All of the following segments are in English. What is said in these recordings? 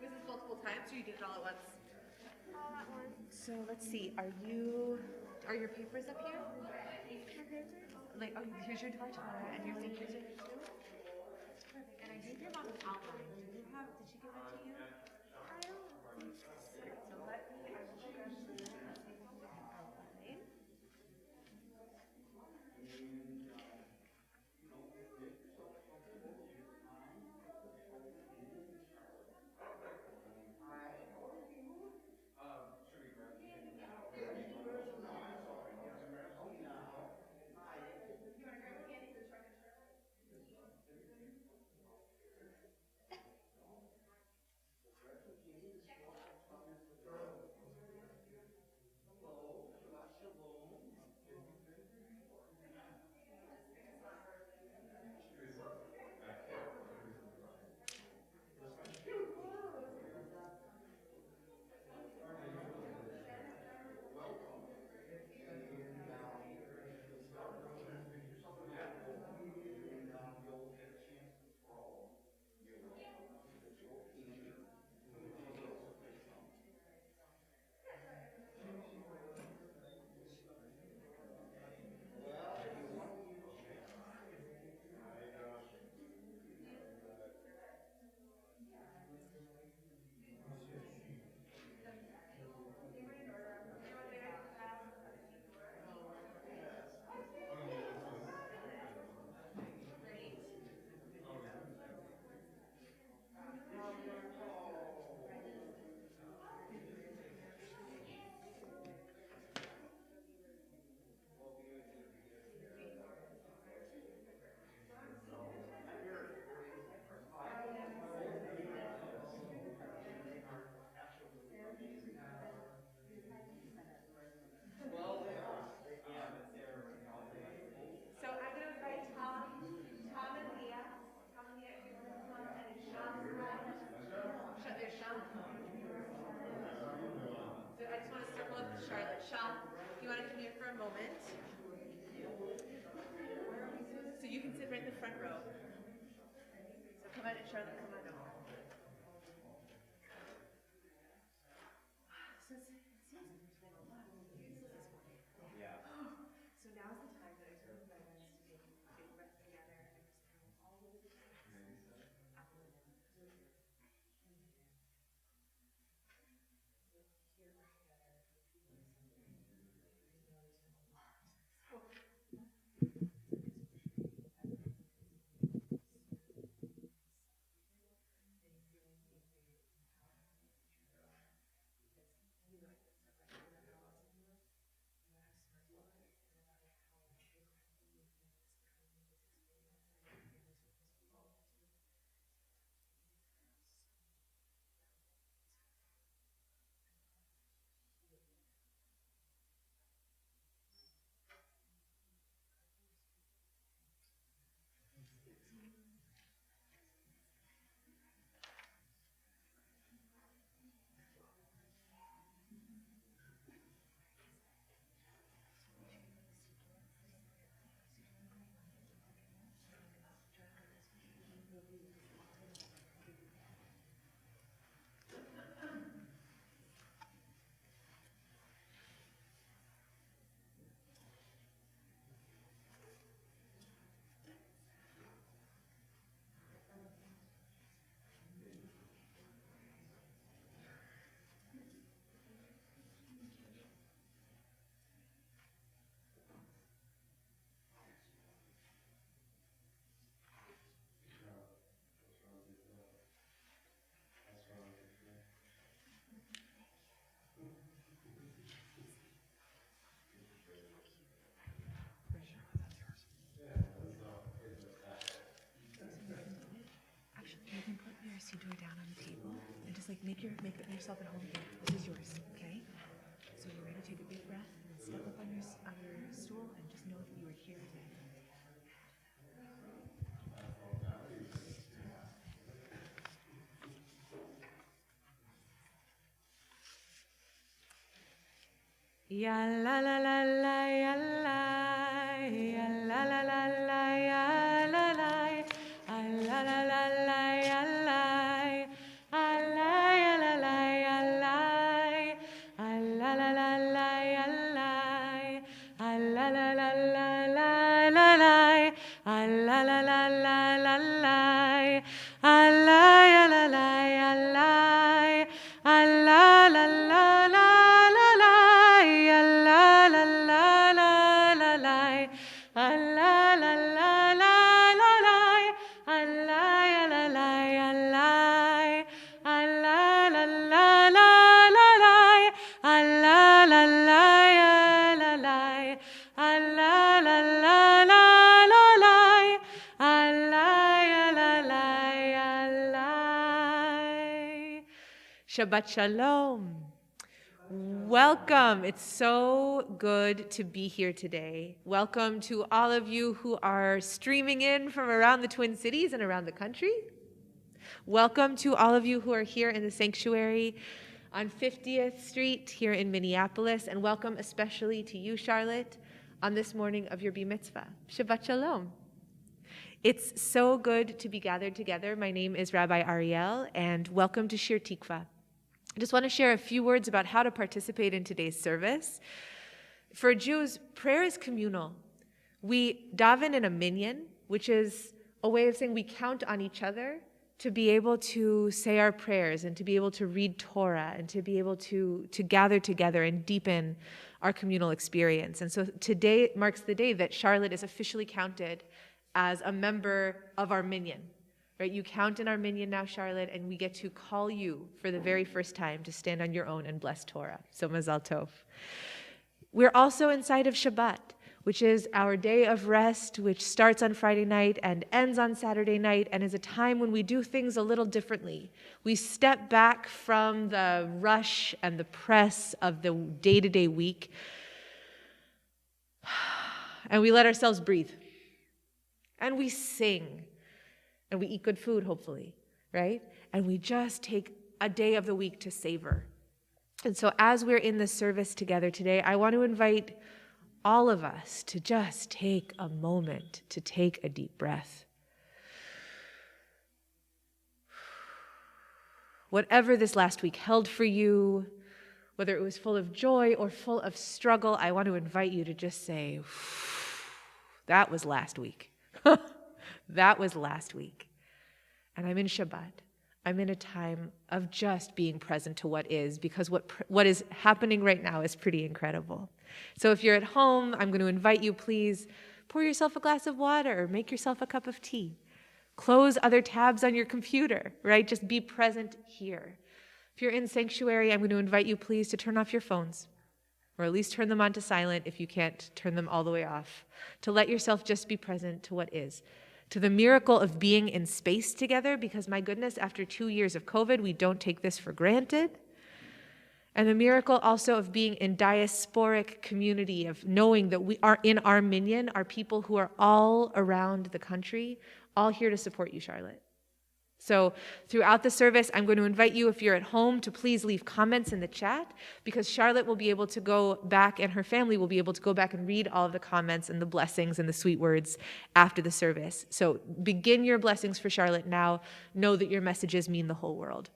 Was this multiple times or you did it all at once? All at once. So let's see, are your papers up here? Like, oh, here's your guitar and your fingers are here too? Perfect. And I gave your mom an outline. Did she give that to you? I don't think so. So let me, I will go grab the outline. So I'm going to invite Tom and Leah. Tom and Leah, if you want to come, and it's Sean. There's Sean. So I just want to circle up to Charlotte. Sean, if you want to come here for a moment. So you can sit right in the front row. So come on in, Charlotte, come on over. So it seems like there's been a lot of news this morning. Yeah. So now's the time that I told you guys to take a big breath together and just kind of all over the place. Actually, you can put your CDR down on the table and just like make yourself at home here. This is yours, okay? So you're ready to take a big breath and step up on your stool here today. Ya la la la la ya la ya la la la la ya la la la la la la ya la ya la la ya la la la la la ya la la la la la la la la la la la la la la ya la la ya la la la la Shabbat Shalom. Welcome. It's so good to be here today. Welcome to all of you who are streaming in from around the Twin Cities and around the country. Welcome to all of you who are here in the sanctuary on 50th Street here in Minneapolis. And welcome especially to you, Charlotte, on this morning of your Bat Mitzvah. Shabbat Shalom. It's so good to be gathered together. My name is Rabbi Ariel, and welcome to Shir Tikva. I just want to share a few words about how to participate in today's service. For Jews, prayer is communal. We daven in a minyan, which is a way of saying we count on each other to be able to say our prayers and to be able to read Torah and to be able to gather together and deepen our communal experience. And so today marks the day that Charlotte is officially counted as a member of our minyan. Right? You count in our minyan now, Charlotte, and we get to call you for the very first time to stand on your own and bless Torah. So Mazal Tov. We're also inside of Shabbat, which is our day of rest, which starts on Friday night and ends on Saturday night, and is a time when we do things a little differently. We step back from the rush and the press of the day-to-day week, and we let ourselves breathe. And we sing. And we eat good food, hopefully, right? And we just take a day of the week to savor. And so as we're in this service together today, I want to invite all of us to just take a moment to take a deep breath. Whatever this last week held for you, whether it was full of joy or full of struggle, I want to invite you to just say, that was last week. That was last week. And I'm in Shabbat. I'm in a time of just being present to what is, because what is happening right now is pretty incredible. So if you're at home, I'm going to invite you, please, pour yourself a glass of water, or make yourself a cup of tea. Close other tabs on your computer, right? Just be present here. If you're in sanctuary, I'm going to invite you, please, to turn off your phones, or at least turn them on to silent if you can't turn them all the way off, to let yourself just be present to what is, to the miracle of being in space together, because my goodness, after 2 years of COVID, we don't take this for granted. And the miracle also of being in diasporic community, of knowing that we are in our minyan, are people who are all around the country, all here to support you, Charlotte. So throughout the service, I'm going to invite you, if you're at home, to please leave comments in the chat, because Charlotte will be able to go back, and her family will be able to go back and read all of the comments and the blessings and the sweet words after the service. So begin your blessings for Charlotte now. Know that your messages mean the whole world.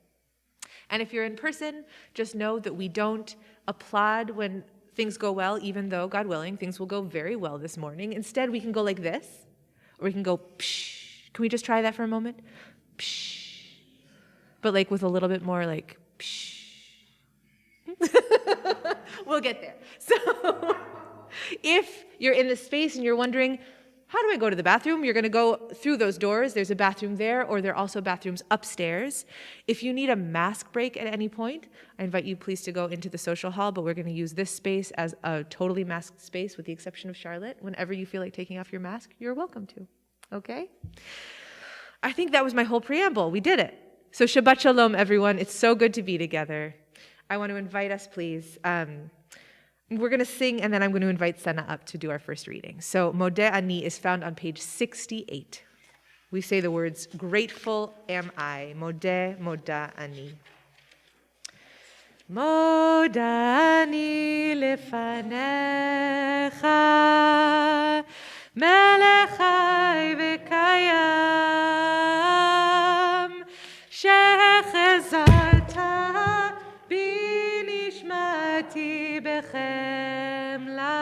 And if you're in person, just know that we don't applaud when things go well, even though, God willing, things will go very well this morning. Instead, we can go like this, or we can go psh. Can we just try that for a moment? Psh. But like with a little bit more like psh. We'll get there. So if you're in this space and you're wondering, how do I go to the bathroom? You're going to go through those doors. There's a bathroom there, or there are also bathrooms upstairs. If you need a mask break at any point, I invite you please to go into the social hall, but we're going to use this space as a totally masked space with the exception of Charlotte. Whenever you feel like taking off your mask, you're welcome to. Okay? I think that was my whole preamble. We did it. So Shabbat Shalom, everyone. It's so good to be together. I want to invite us, please. We're going to sing, and then I'm going to invite Sana up to do our first reading. So Modeh Ani is found on page 68. We say the words, grateful am I. Modeh, Moda Ani. Moda Ani lefanecha, melech chai v'kayam, shechezarta binishmati bechemla,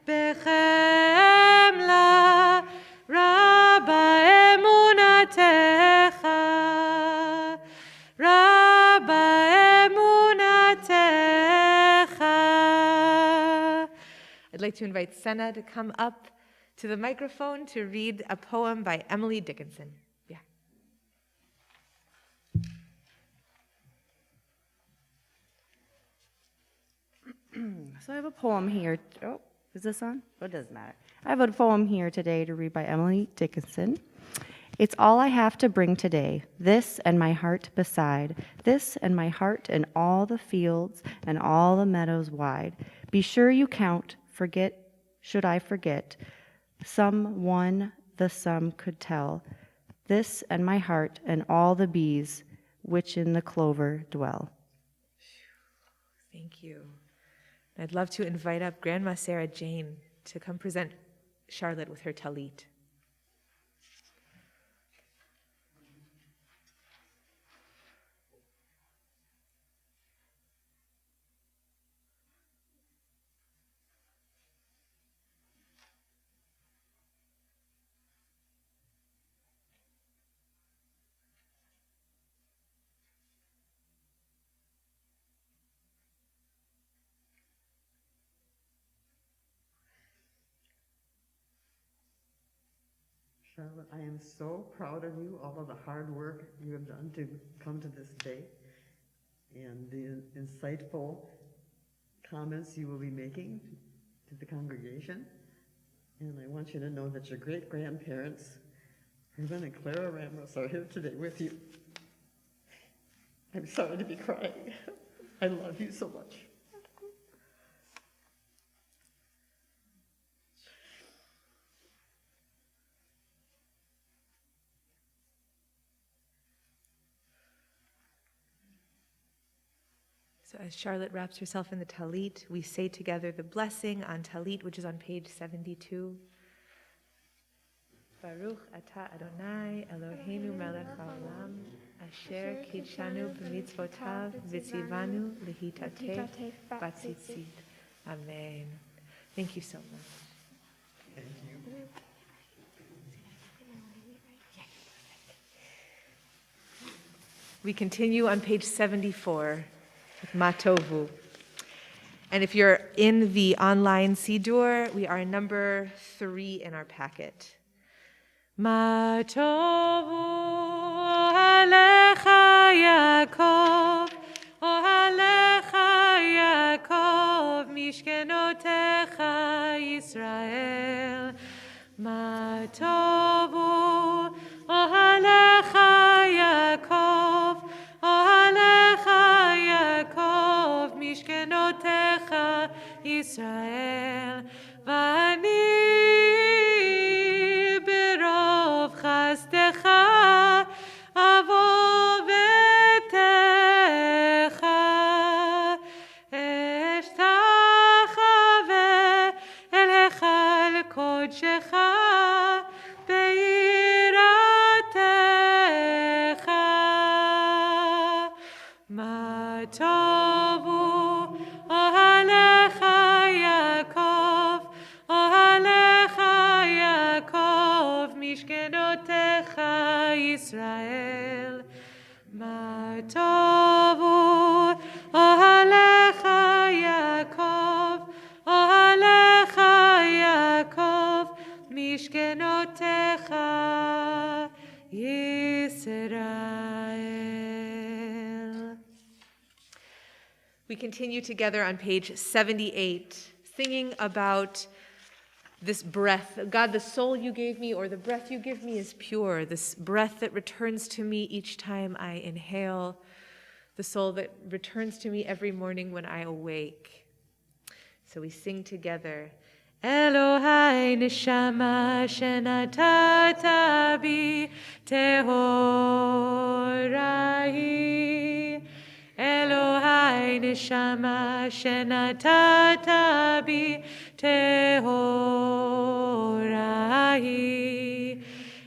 bechemla, rabba emunatecha, rabba emunatecha. I'd like to invite Senna to come up to the microphone to read a poem by Emily Dickinson. Yeah. So I have a poem here. Oh, is this on? Oh, it doesn't matter. I have a poem here today to read by Emily Dickinson. It's all I have to bring today, this and my heart beside, this and my heart and all the fields and all the meadows wide. Be sure you count, forget, should I forget, someone the sum could tell, this and my heart and all the bees which in the clover dwell. Thank you. I'd love to invite up Grandma Sarah Jane to come present Charlotte with her talit. Charlotte, I am so proud of you, all of the hard work you have done to come to this day, and the insightful comments you will be making to the congregation. And I want you to know that your great-grandparents, Ruben and Clara Ramos, are here today with you. I'm sorry to be crying. I love you so much. So as Charlotte wraps herself in the talit, we say together the blessing on talit, which is on page 72. Baruch atah Adonai Eloheinu melech haolam, asher kitshanu b'mitzvotav v'tzivanu lehitateh batzitzit. Amen. Thank you so much. Thank you. We continue on page 74 with Matovu. And if you're in the online Siddur, we are number 3 in our packet. Matovu alecha Yaakov, alecha Yaakov, mishkenotecha Yisrael. Matovu alecha Yaakov, alecha Yaakov, mishkenotecha Yisrael. Vani berov chastecha avo vetecha eshtachave elecha l'kodshecha beiratecha. Matovu alecha Yaakov, alecha Yaakov, mishkenotecha Yisrael. Matovu alecha Yaakov, alecha Yaakov, mishkenotecha Yisrael. We continue together on page 78, singing about this breath. God, the soul you gave me, or the breath you give me, is pure. This breath that returns to me each time I inhale, the soul that returns to me every morning when I awake. So we sing together. Elohai neshama shenatata bi tehorai. Elohai neshama shenatata bi tehorai.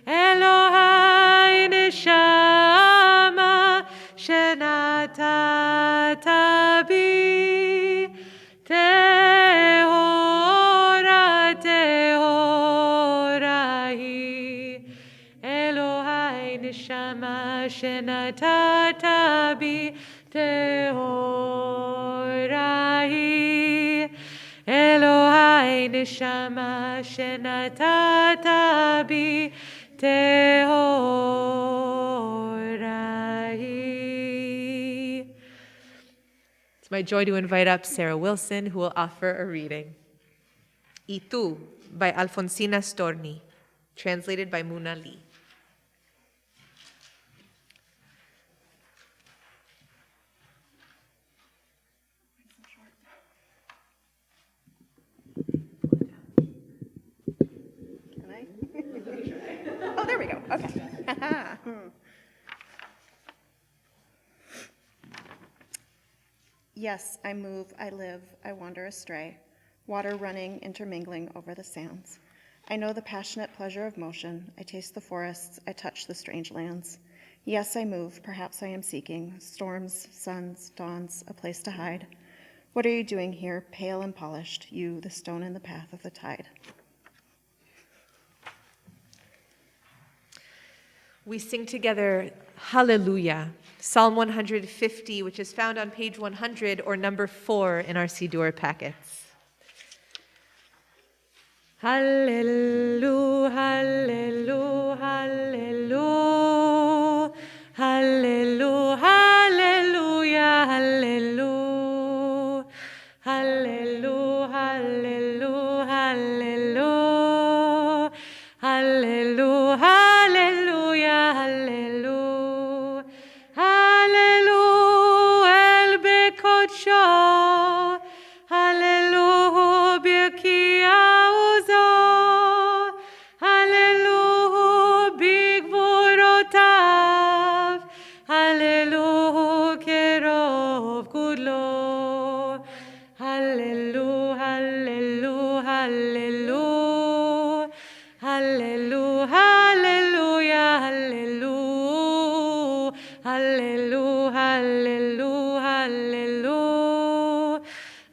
Elohai neshama shenatata bi tehorai. Elohai neshama shenatata bi tehorai. Elohai neshama shenatata bi tehorai. It's my joy to invite up Sarah Wilson, who will offer a reading. Y tú, by Alfonsina Storni, translated by Muna Lee. Can I? Oh, there we go. Okay. Yes, I move, I live, I wander astray, water running, intermingling over the sands. I know the passionate pleasure of motion, I taste the forests, I touch the strange lands. Yes, I move, perhaps I am seeking, storms, suns, dawns, a place to hide. What are you doing here, pale and polished, you, the stone in the path of the tide? We sing together Hallelujah, Psalm 150, which is found on page 100 or number 4 in our Siddur packets. Hallelujah, hallelujah, hallelujah, hallelujah, hallelujah, hallelujah, hallelujah, hallelujah, hallelujah, hallelujah, hallelujah, hallelujah, hallelujah, el bekodsho, hallelujah, birkiauzo, hallelujah, bigvurotav, hallelujah, kerov kudlo, hallelujah, hallelujah, hallelujah, hallelujah, hallelujah, hallelujah, hallelujah, hallelujah,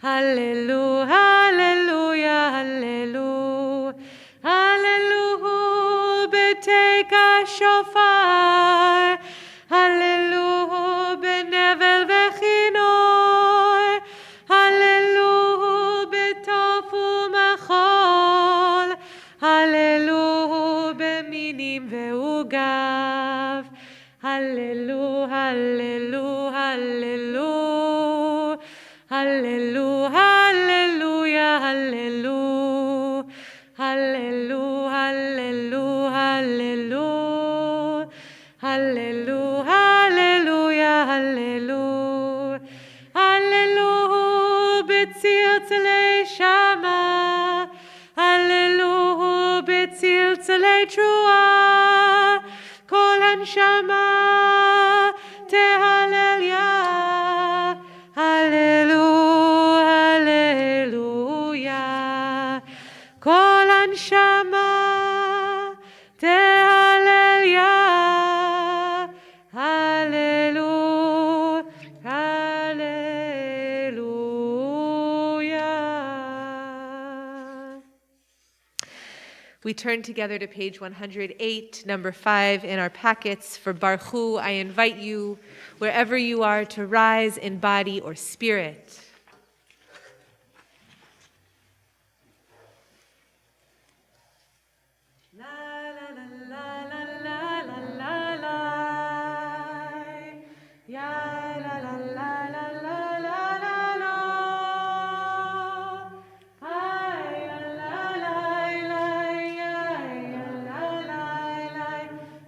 hallelujah, hallelujah, hallelujah, hallelujah, beteka shofar, hallelujah, benevel vechinor, hallelujah, betofu machol, hallelujah, beminim veugav, hallelujah, hallelujah, hallelujah, hallelujah, hallelujah, hallelujah, hallelujah, hallelujah, hallelujah, hallelujah, hallelujah, hallelujah, betzilzalei shama, hallelujah, betzilzalei trua, kol hanshama tehalel ya, hallelujah, hallelujah, kol hanshama tehalel ya, hallelujah, hallelujah. We turn together to page 108, number 5 in our packets for Baruch. I invite you, wherever you are, to rise in body or spirit. La la la la la la la la, ya la la la la la la la, ay la la la ya la la la,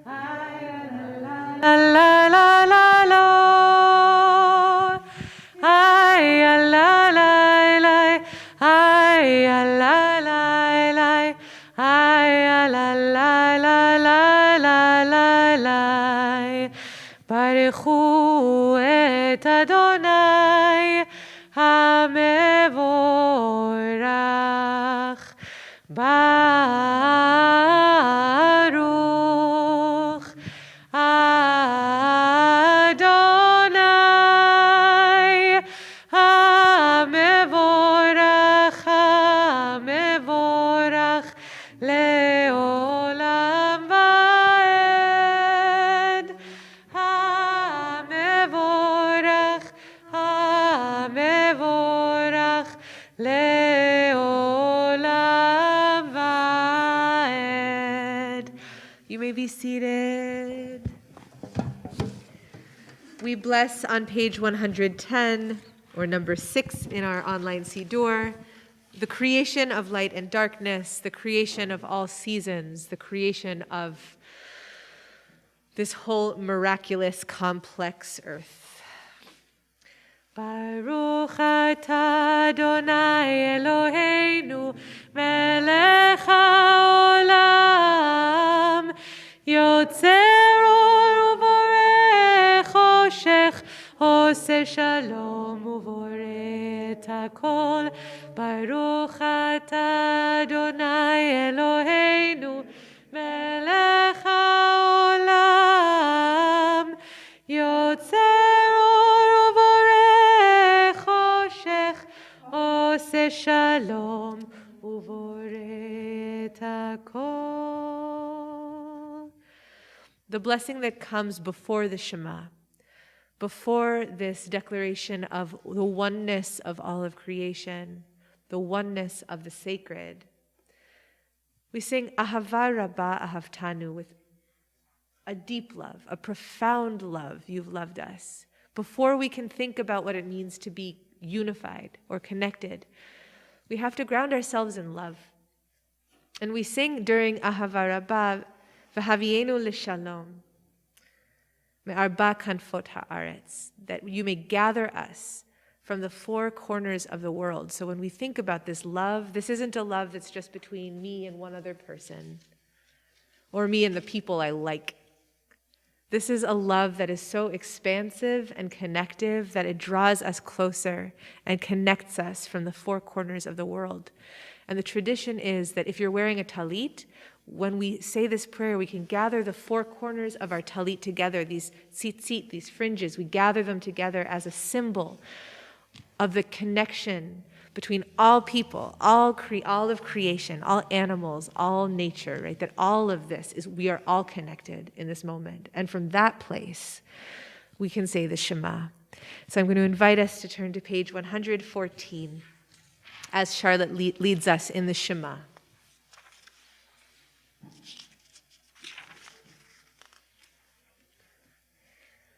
ay la la la la la, ay la la la, ay la la la. Baruchu et Adonai HaMevorach. Baruch Adonai HaMevorach HaMevorach Leolam Vaed. HaMevorach HaMevorach Leolam Vaed. You may be seated. We bless on page 110, or number 6 in our online Siddur, the creation of light and darkness, the creation of all seasons, the creation of this whole miraculous, complex earth. Baruch atah Adonai Eloheinu melech haolam yotzer or uvorech choshech oseh shalom uvoreh et hakol. Baruch atah Adonai Eloheinu melech haolam yotzer or uvorech choshech oseh shalom uvoreh et hakol. The blessing that comes before the Shema, before this declaration of the oneness of all of creation, the oneness of the sacred. We sing Ahava Rabbah Ahavtanu, with a deep love, a profound love. You've loved us. Before we can think about what it means to be unified or connected, we have to ground ourselves in love. And we sing during Ahava Rabbah, V'havienu l'shalom, me'arba kanfot ha'aretz, that you may gather us from the four corners of the world. So when we think about this love, this isn't a love that's just between me and one other person, or me and the people I like. This is a love that is so expansive and connective that it draws us closer and connects us from the four corners of the world. And the tradition is that if you're wearing a talit, when we say this prayer, we can gather the four corners of our talit together, these tzitzit, these fringes, we gather them together as a symbol of the connection between all people, all of creation, all animals, all nature, right? That all of this is, we are all connected in this moment. And from that place, we can say the Shema. So I'm going to invite us to turn to page 114 as Charlotte leads us in the Shema.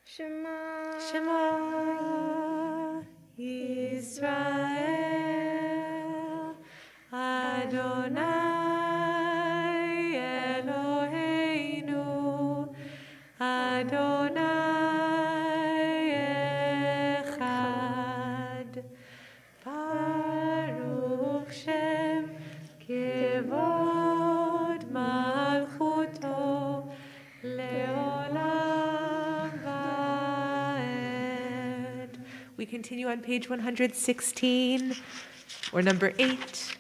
Shema. Shema Yisrael Adonai Eloheinu Adonai Echad Baruch Shem Kevod Malchuto Leolam Vaed. We continue on page 116, or number 8.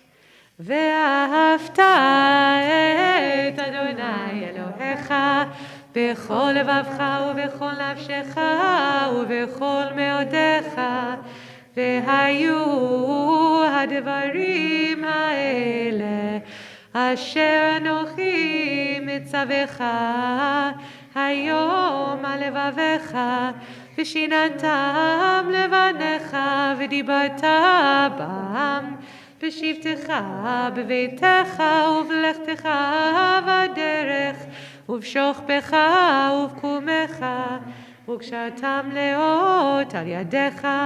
Ve'ahavta et Adonai Elohecha b'chol levavcha u'b'chol nafshecha u'b'chol meodecha ve'hayu hadvarim ha'ele asher anochi mitzavecha hayom al levavecha v'shinantam levanecha v'dibarta bam v'shivtecha b'veitecha u'v'lechtecha v'derech u'v'shochbecha u'v'kumecha u'kshartam leot al yadecha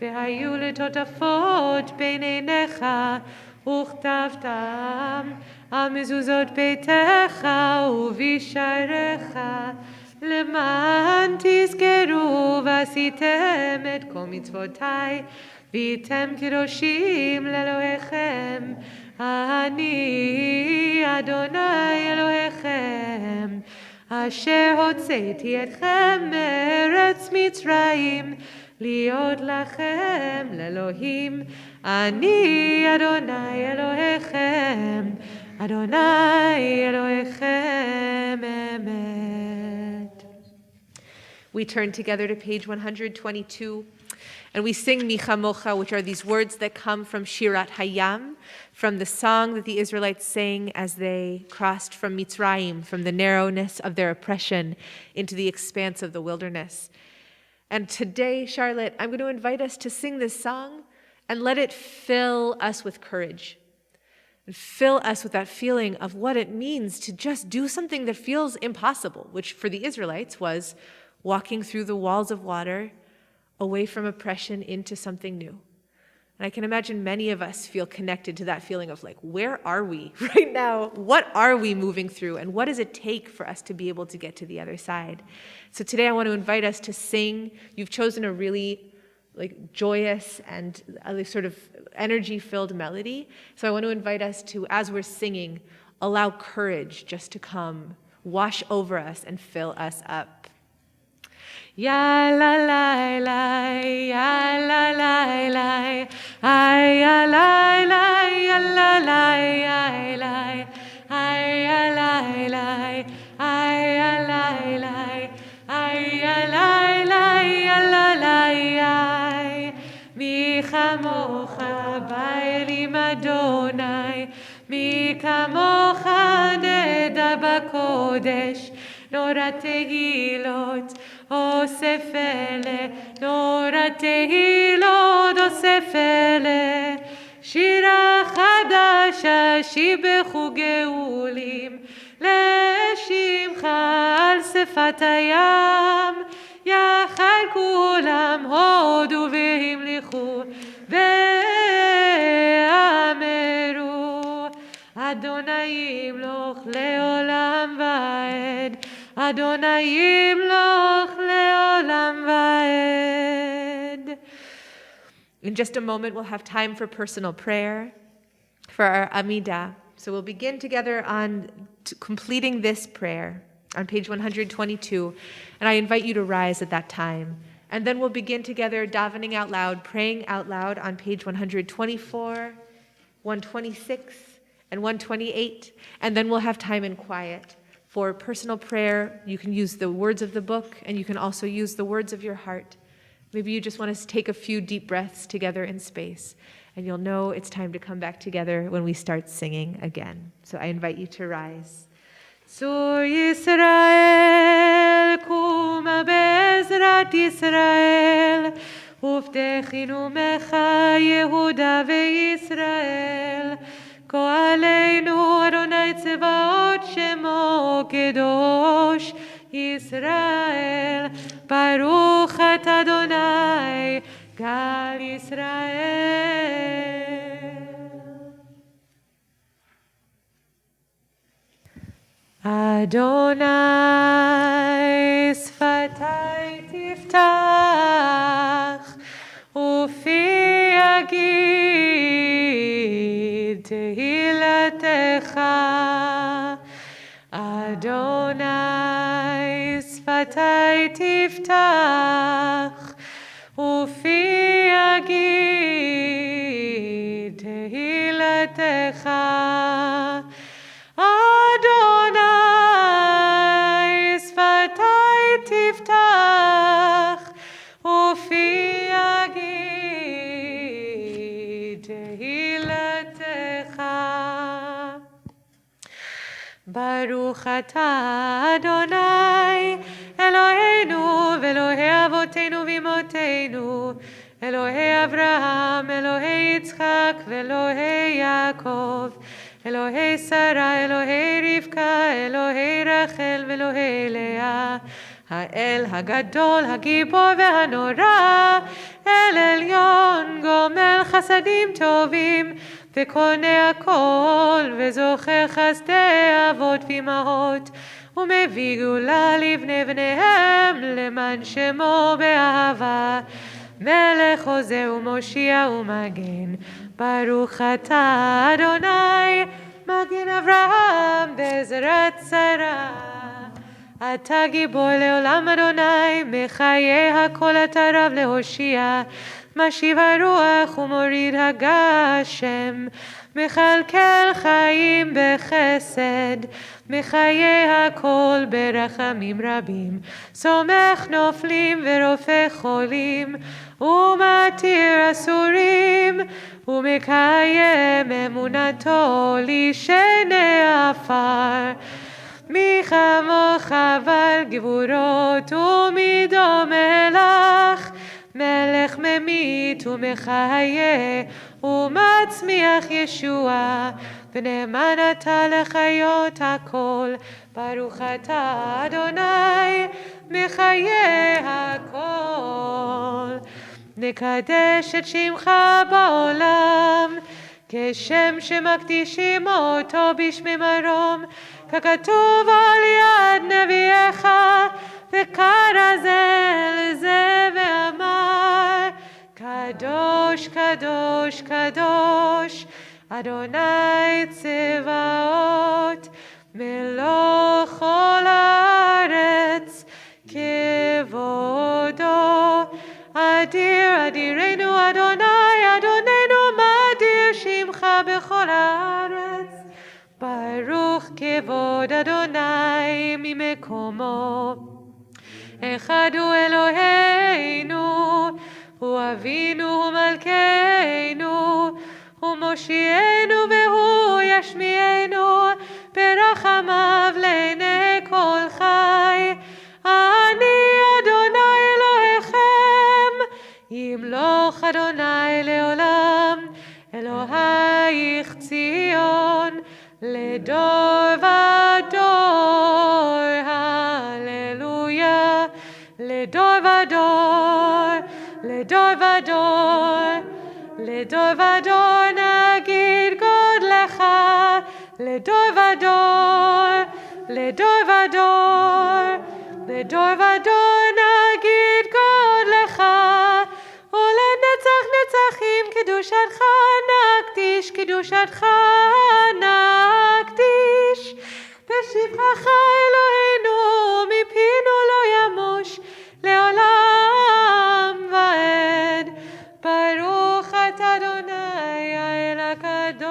v'hayu letotafot bein einecha u'chtavtam al mezuzot beitecha u'visharecha למען תזכרו ועשיתם את כל מצוותיי והייתם קדושים לאלוהיכם. אני אדוני אלוהיכם אשר הוצאתי אתכם מארץ מצרים, להיות לכם לאלוהים, אני אדוני אלוהיכם, אדוני אלוהיכם אמת. We turn together to page 122, and we sing Micha Mocha, which are these words that come from Shirat Hayam, from the song that the Israelites sang as they crossed from Mitzrayim, from the narrowness of their oppression into the expanse of the wilderness. And today, Charlotte, I'm going to invite us to sing this song and let it fill us with courage. And fill us with that feeling of what it means to just do something that feels impossible, which for the Israelites was walking through the walls of water away from oppression into something new. And I can imagine many of us feel connected to that feeling of like, where are we right now? What are we moving through? And what does it take for us to be able to get to the other side? So today I want to invite us to sing. You've chosen a really joyous and sort of energy-filled melody. So I want to invite us to, as we're singing, allow courage just to come, wash over us and fill us up. Ya la la la, ya la la la, ay ya la la, ya la la, ya la, ay ya la la, ay ya la la, ay ya la la, ya la la, mi chamocha ba'elim Adonai, mi kamocha neda b'kodesh, nora tehilot. Osefele, nora tehilot, osefele, shira chadasha, shibechu geulim, לשמך על שפת הים, יחד כולם הודו והמליכו, ואמרו, אדוני ימלוך לעולם ועד, אדוני ימלוך לעולם ועד. In just a moment, we'll have time for personal prayer, for our Amidah. So we'll begin together on completing this prayer on page 122, and I invite you to rise at that time. And then we'll begin together davening out loud, praying out loud on page 124, 126, and 128, and then we'll have time in quiet. For personal prayer, you can use the words of the book, and you can also use the words of your heart. Maybe you just want to take a few deep breaths together in space, and you'll know it's time to come back together when we start singing again. So I invite you to rise. Zur Yisrael, kuma be'ezrat Yisrael, ufdechinu mecha Yehuda ve'Yisrael, ko aleinu Adonai tzevaot shemo kedosh Yisrael, baruch at Adonai gal Yisrael. Adonai sfatai tiftach ufi yagid tehilatecha. Adonai sfatai tiftach ufi yagid tehilatecha. Adonai sfatai tiftach ufi yagid tehilatecha. Baruch atah Adonai Eloheinu ve'Elohei avotenu v'imotenu, Elohei Avraham, Elohei Yitzchak ve'Elohei Yaakov, Elohei Sarah, Elohei Rivka, Elohei Rachel ve'Elohei Leah, האל הגדול, הגיבור והנורא, אל עליון, גומל חסדים טובים, וקונה הכל, וזוכר חסדי אבות ואמהות, ומביא גאולה לבני בניהם, למען שמו באהבה. מלך עוזר ומושיע ומגן, ברוך אתה אדוני, מגן אברהם בעזרת שרה. אתה גיבור לעולם אדוני, מחיי הכל אתה רב להושיע, משיב הרוח ומוריד הגשם, מכלכל חיים בחסד, מחיי הכל ברחמים רבים, סומך נופלים ורופא חולים, ומתיר אסורים, ומקיים אמונתו לשני עפר. מי כמוך אבל גבורות ומדומה לך, מלך ממית ומחיה ומצמיח ישועה, ונאמן אתה לחיות הכל, ברוך אתה אדוני מחיה הכל. נקדש את שמך בעולם, כשם שמקדישים אותו בשמי מרום, ככתוב על יד נביאך, וקרא זה לזה ואמר, קדוש קדוש קדוש אדוני צבאות, מלוך כל הארץ כבודו. אדיר אדירנו אדוני, אדוננו מדיר שמך בכל הארץ, ברוך כבוד אדוני ממקומו. אחד הוא אלוהינו, הוא אבינו ומלכנו, הוא מושיענו והוא ישמיענו, ברחמיו לעיני כל חי. אני אדוני אלוהיכם, ימלוך אדוני לעולם, אלוהיך ציון לדור ודור. הללויה. לדור ודור, לדור ודור, לדור ודור נגיד גודלך, לדור ודור, לדור ודור, לדור ודור נגיד גודלך, ולנצח נצחים קדושתך נקדיש, קדושתך נקדיש. בשבחך אלוהינו מפינו לא ימוש לעולם ועד. ברוך אתה אדוני האל הקדוש.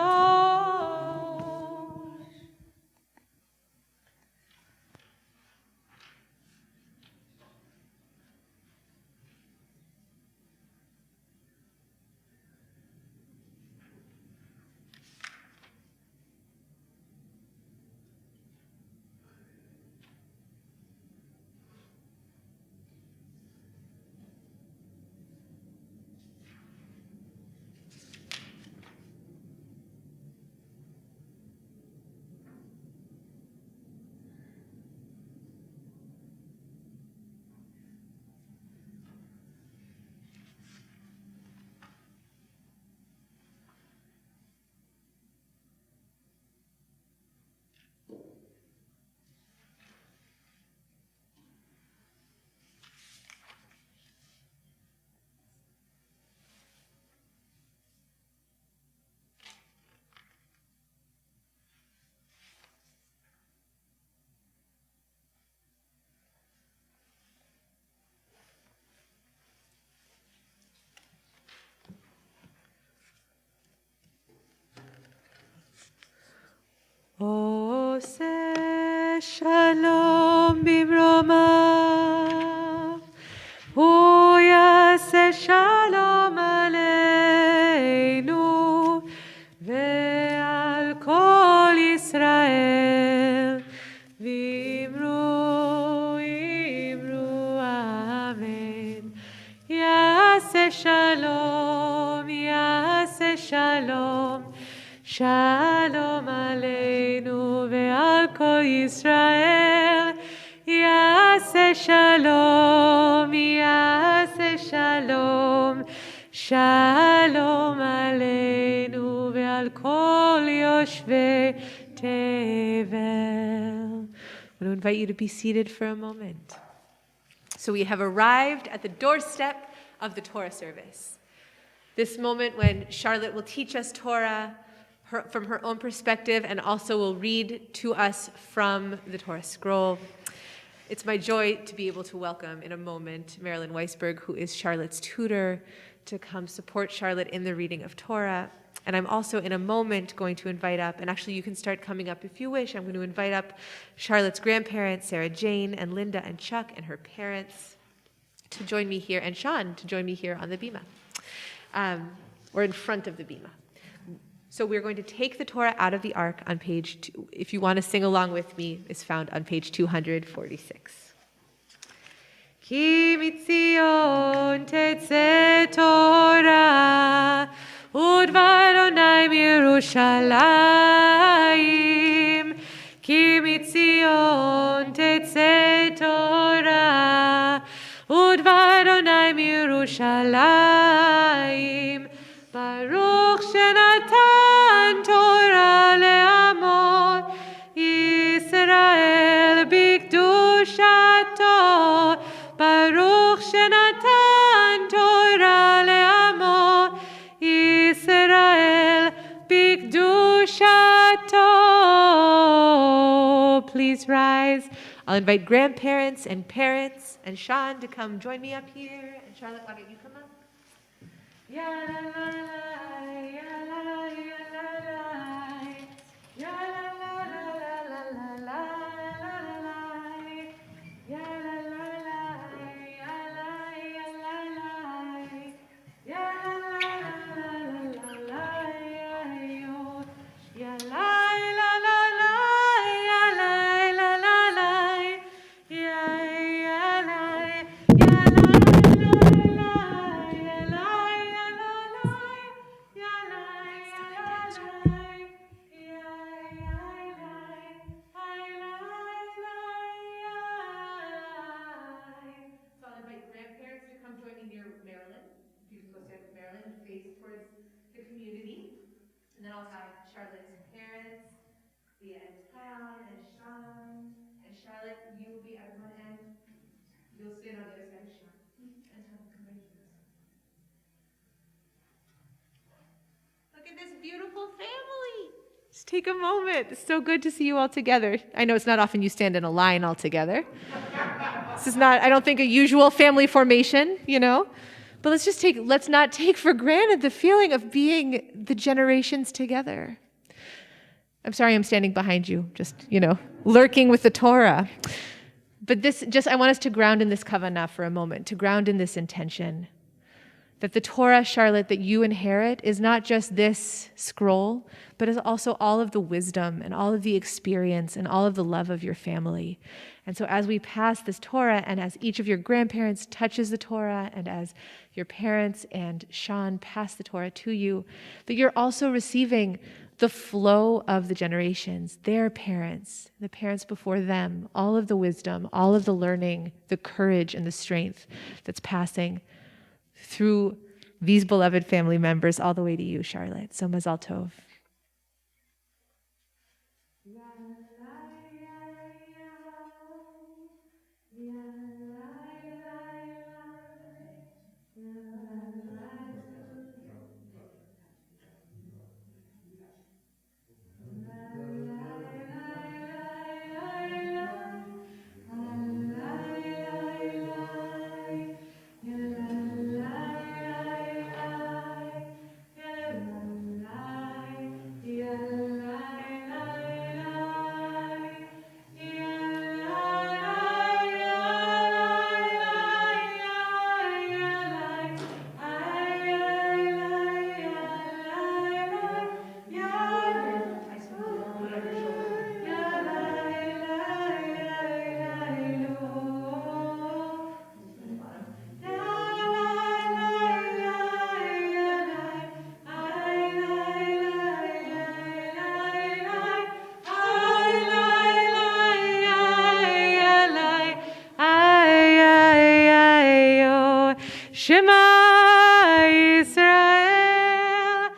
עושה שלום במרומיו, הוא יעשה שלום עלינו ועל כל ישראל, ואמרו אמרו אמן. יעשה שלום, יעשה שלום, שלום עלינו ועל כל ישראל, יעשה שלום, יעשה שלום, שלום עלינו ועל כל יושבי תבל. I want to invite you to be seated for a moment. So we have arrived at the doorstep of the Torah service. This moment when Charlotte will teach us Torah from her own perspective and also will read to us from the Torah scroll. It's my joy to be able to welcome in a moment Marilyn Weisberg, who is Charlotte's tutor, to come support Charlotte in the reading of Torah. And I'm also in a moment going to invite up, and actually you can start coming up if you wish, I'm going to invite up Charlotte's grandparents, Sarah Jane and Linda and Chuck and her parents to join me here, and Sean to join me here on the bima, or in front of the bima. So we're going to take the Torah out of the Ark on page 2. If you want to sing along with me, it's found on page 246. Ki mitzion tetzeh Torah, udvaronai mirushalayim. Ki mitzion tetzeh Torah, udvaronai mirushalayim. Baruch shenatan Torah le'amot Yisrael bikdushato. Baruch shenatan Torah le'amot Yisrael bikdushato. Please rise. I'll invite grandparents and parents and Sean to come join me up here. And Charlotte, why don't you come up? Ya la la la, ya la ya la la, ya la la la la la la la, ya la la la, ya la ya la la, ya la la la la yo, ya la la la la, ya la la la la, ya ya la ya la la la. And then I'll have Charlotte's parents be at town, and Sean, and Charlotte, you will be at one end. You'll stand on the other side of Sean. And Tom, come right here. Look at this beautiful family. Just take a moment. It's so good to see you all together. I know it's not often you stand in a line all together. This is not, I don't think, a usual family formation, you know? But let's not take for granted the feeling of being the generations together. I'm sorry I'm standing behind you, just, lurking with the Torah. But I want us to ground in this kavanah for a moment, to ground in this intention. That the Torah, Charlotte, that you inherit is not just this scroll, but is also all of the wisdom and all of the experience and all of the love of your family. And so as we pass this Torah, and as each of your grandparents touches the Torah, and as your parents and Sean pass the Torah to you, that you're also receiving the flow of the generations, their parents, the parents before them, all of the wisdom, all of the learning, the courage and the strength that's passing through these beloved family members all the way to you, Charlotte. So Mazal Tov. Shema Yisrael,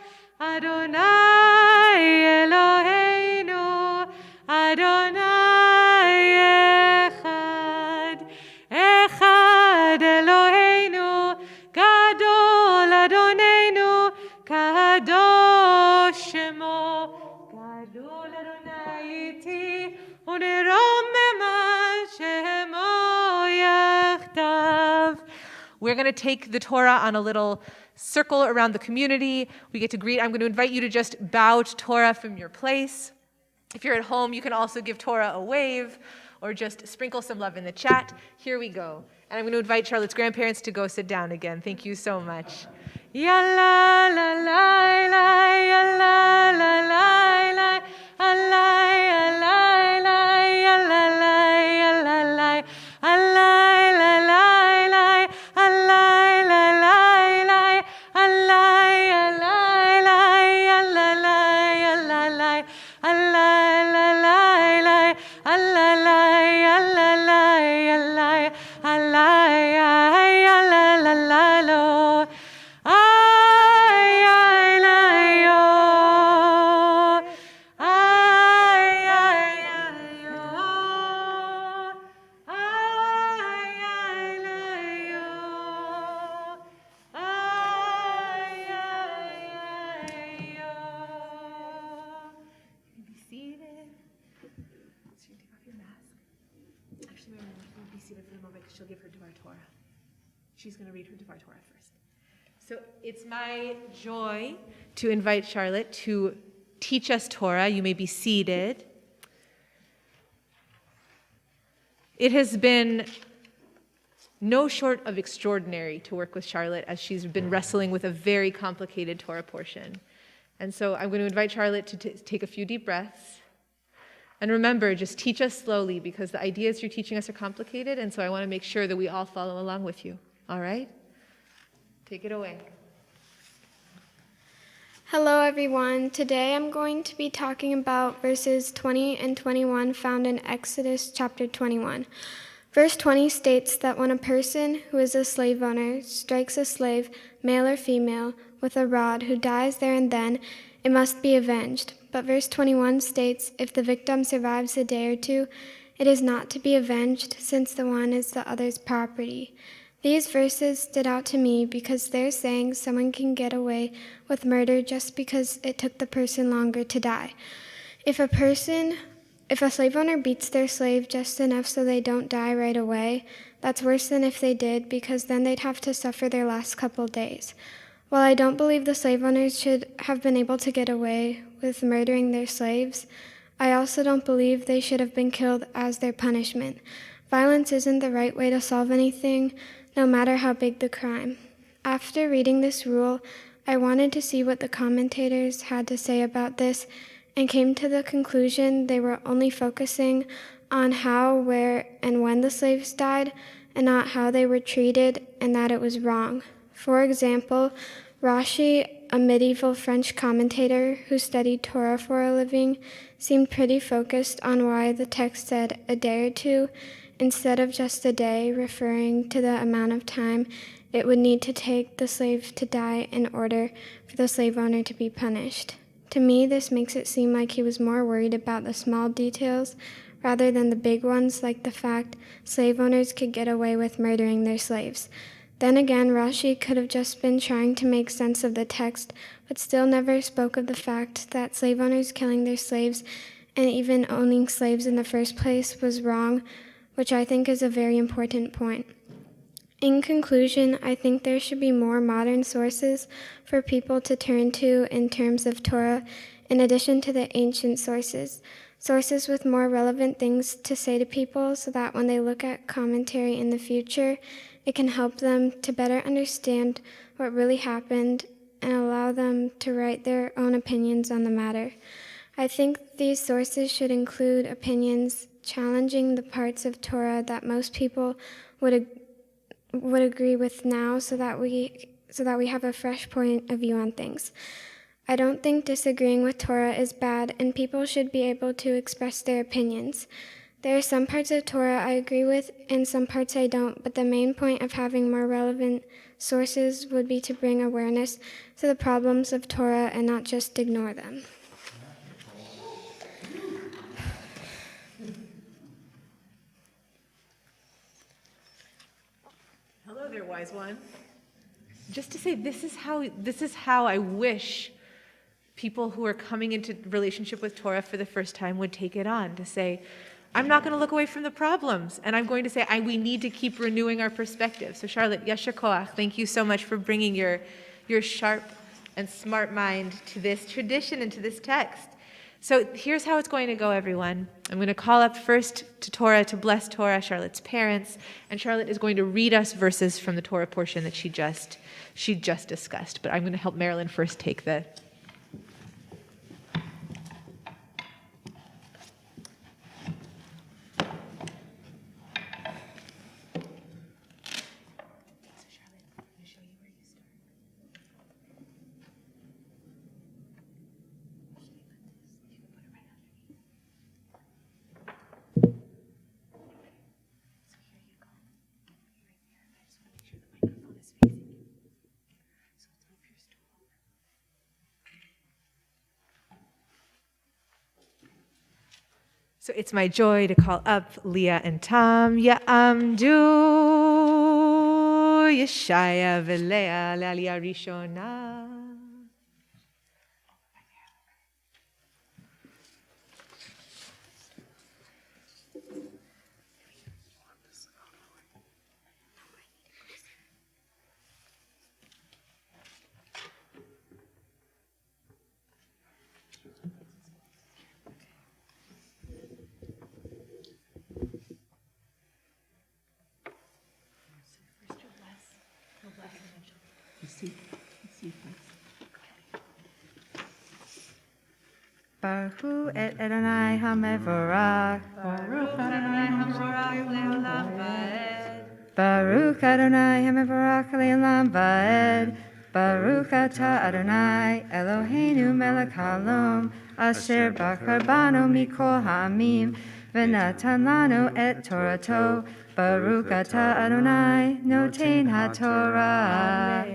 Adonai Eloheinu, Adonai Echad, Echad Eloheinu, Gadol Adonenu, Kadosh Shemo, Gadol Adonai Iti, Unirom Shemo. We're going to take the Torah on a little circle around the community. We get to greet. I'm going to invite you to just bow to Torah from your place. If you're at home, you can also give Torah a wave or just sprinkle some love in the chat. Here we go. And I'm going to invite Charlotte's grandparents to go sit down again. Thank you so much. Ya la la la la, ya la la la la, a la ya la la, ya la la ya la la, a la la la la, a la la la la, a la ya la la, ya la la ya la la, a la la la la, a la la ya la la ya la, a la ya la la la lo. Ay, ay, la, yo. Ay, ay, ay, yo. Ay, ay, la, yo. Ay, ay, ay, yo. You can be seated. So you take off your mask. Actually, my mom will be seated for a moment because she'll give her Dvar Torah. She's going to read her Dvar Torah first. So it's my joy to invite Charlotte to teach us Torah. You may be seated. It has been no short of extraordinary to work with Charlotte as she's been wrestling with a very complicated Torah portion. And so I'm going to invite Charlotte to take a few deep breaths. And remember, just teach us slowly because the ideas you're teaching us are complicated, and so I want to make sure that we all follow along with you. All right? Take it away. Hello, everyone. Today I'm going to be talking about verses 20 and 21 found in Exodus chapter 21. Verse 20 states that when a person who is a slave owner strikes a slave, male or female, with a rod who dies there and then, it must be avenged. But verse 21 states if the victim survives a day or two, it is not to be avenged since the one is the other's property. These verses stood out to me because they're saying someone can get away with murder just because it took the person longer to die. If a slave owner beats their slave just enough so they don't die right away, that's worse than if they did because then they'd have to suffer their last couple days. While I don't believe the slave owners should have been able to get away with murdering their slaves, I also don't believe they should have been killed as their punishment. Violence isn't the right way to solve anything, no matter how big the crime. After reading this rule, I wanted to see what the commentators had to say about this and came to the conclusion they were only focusing on how, where, and when the slaves died, and not how they were treated, and that it was wrong. For example, Rashi, a medieval French commentator who studied Torah for a living, seemed pretty focused on why the text said a day or two, instead of just a day, referring to the amount of time it would need to take the slave to die in order for the slave owner to be punished. To me, this makes it seem like he was more worried about the small details rather than the big ones, like the fact slave owners could get away with murdering their slaves. Then again, Rashi could have just been trying to make sense of the text, but still never spoke of the fact that slave owners killing their slaves and even owning slaves in the first place was wrong, which I think is a very important point. In conclusion, I think there should be more modern sources for people to turn to in terms of Torah, in addition to the ancient sources with more relevant things to say to people so that when they look at commentary in the future, it can help them to better understand what really happened and allow them to write their own opinions on the matter. I think these sources should include opinions challenging the parts of Torah that most people would agree with now so that we have a fresh point of view on things. I don't think disagreeing with Torah is bad, and people should be able to express their opinions. There are some parts of Torah I agree with and some parts I don't, but the main point of having more relevant sources would be to bring awareness to the problems of Torah and not just ignore them. Hello there, wise one. Just to say, this is how I wish people who are coming into relationship with Torah for the first time would take it on, to say, I'm not going to look away from the problems, and I'm going to say we need to keep renewing our perspective. So Charlotte, yasher koach, thank you so much for bringing your sharp and smart mind to this tradition and to this text. So here's how it's going to go, everyone. I'm going to call up first to Torah, to bless Torah, Charlotte's parents, and Charlotte is going to read us verses from the Torah portion that she just discussed. But I'm going to help Marilyn first take the... So it's my joy to call up Leah and Tom. Ya'amdu Yeshaya v'Leah l'Aliyah Rishona. Baruch et Adonai HaMevorach. Baruch Adonai HaMevorach le'olam va'ed. Baruch Adonai HaMevorach le'olam va'ed. Baruch atah Adonai Eloheinu melech haolam asher bachar banu mikol ha'amim v'natan lanu et Torato. Baruch atah Adonai noten haTorah.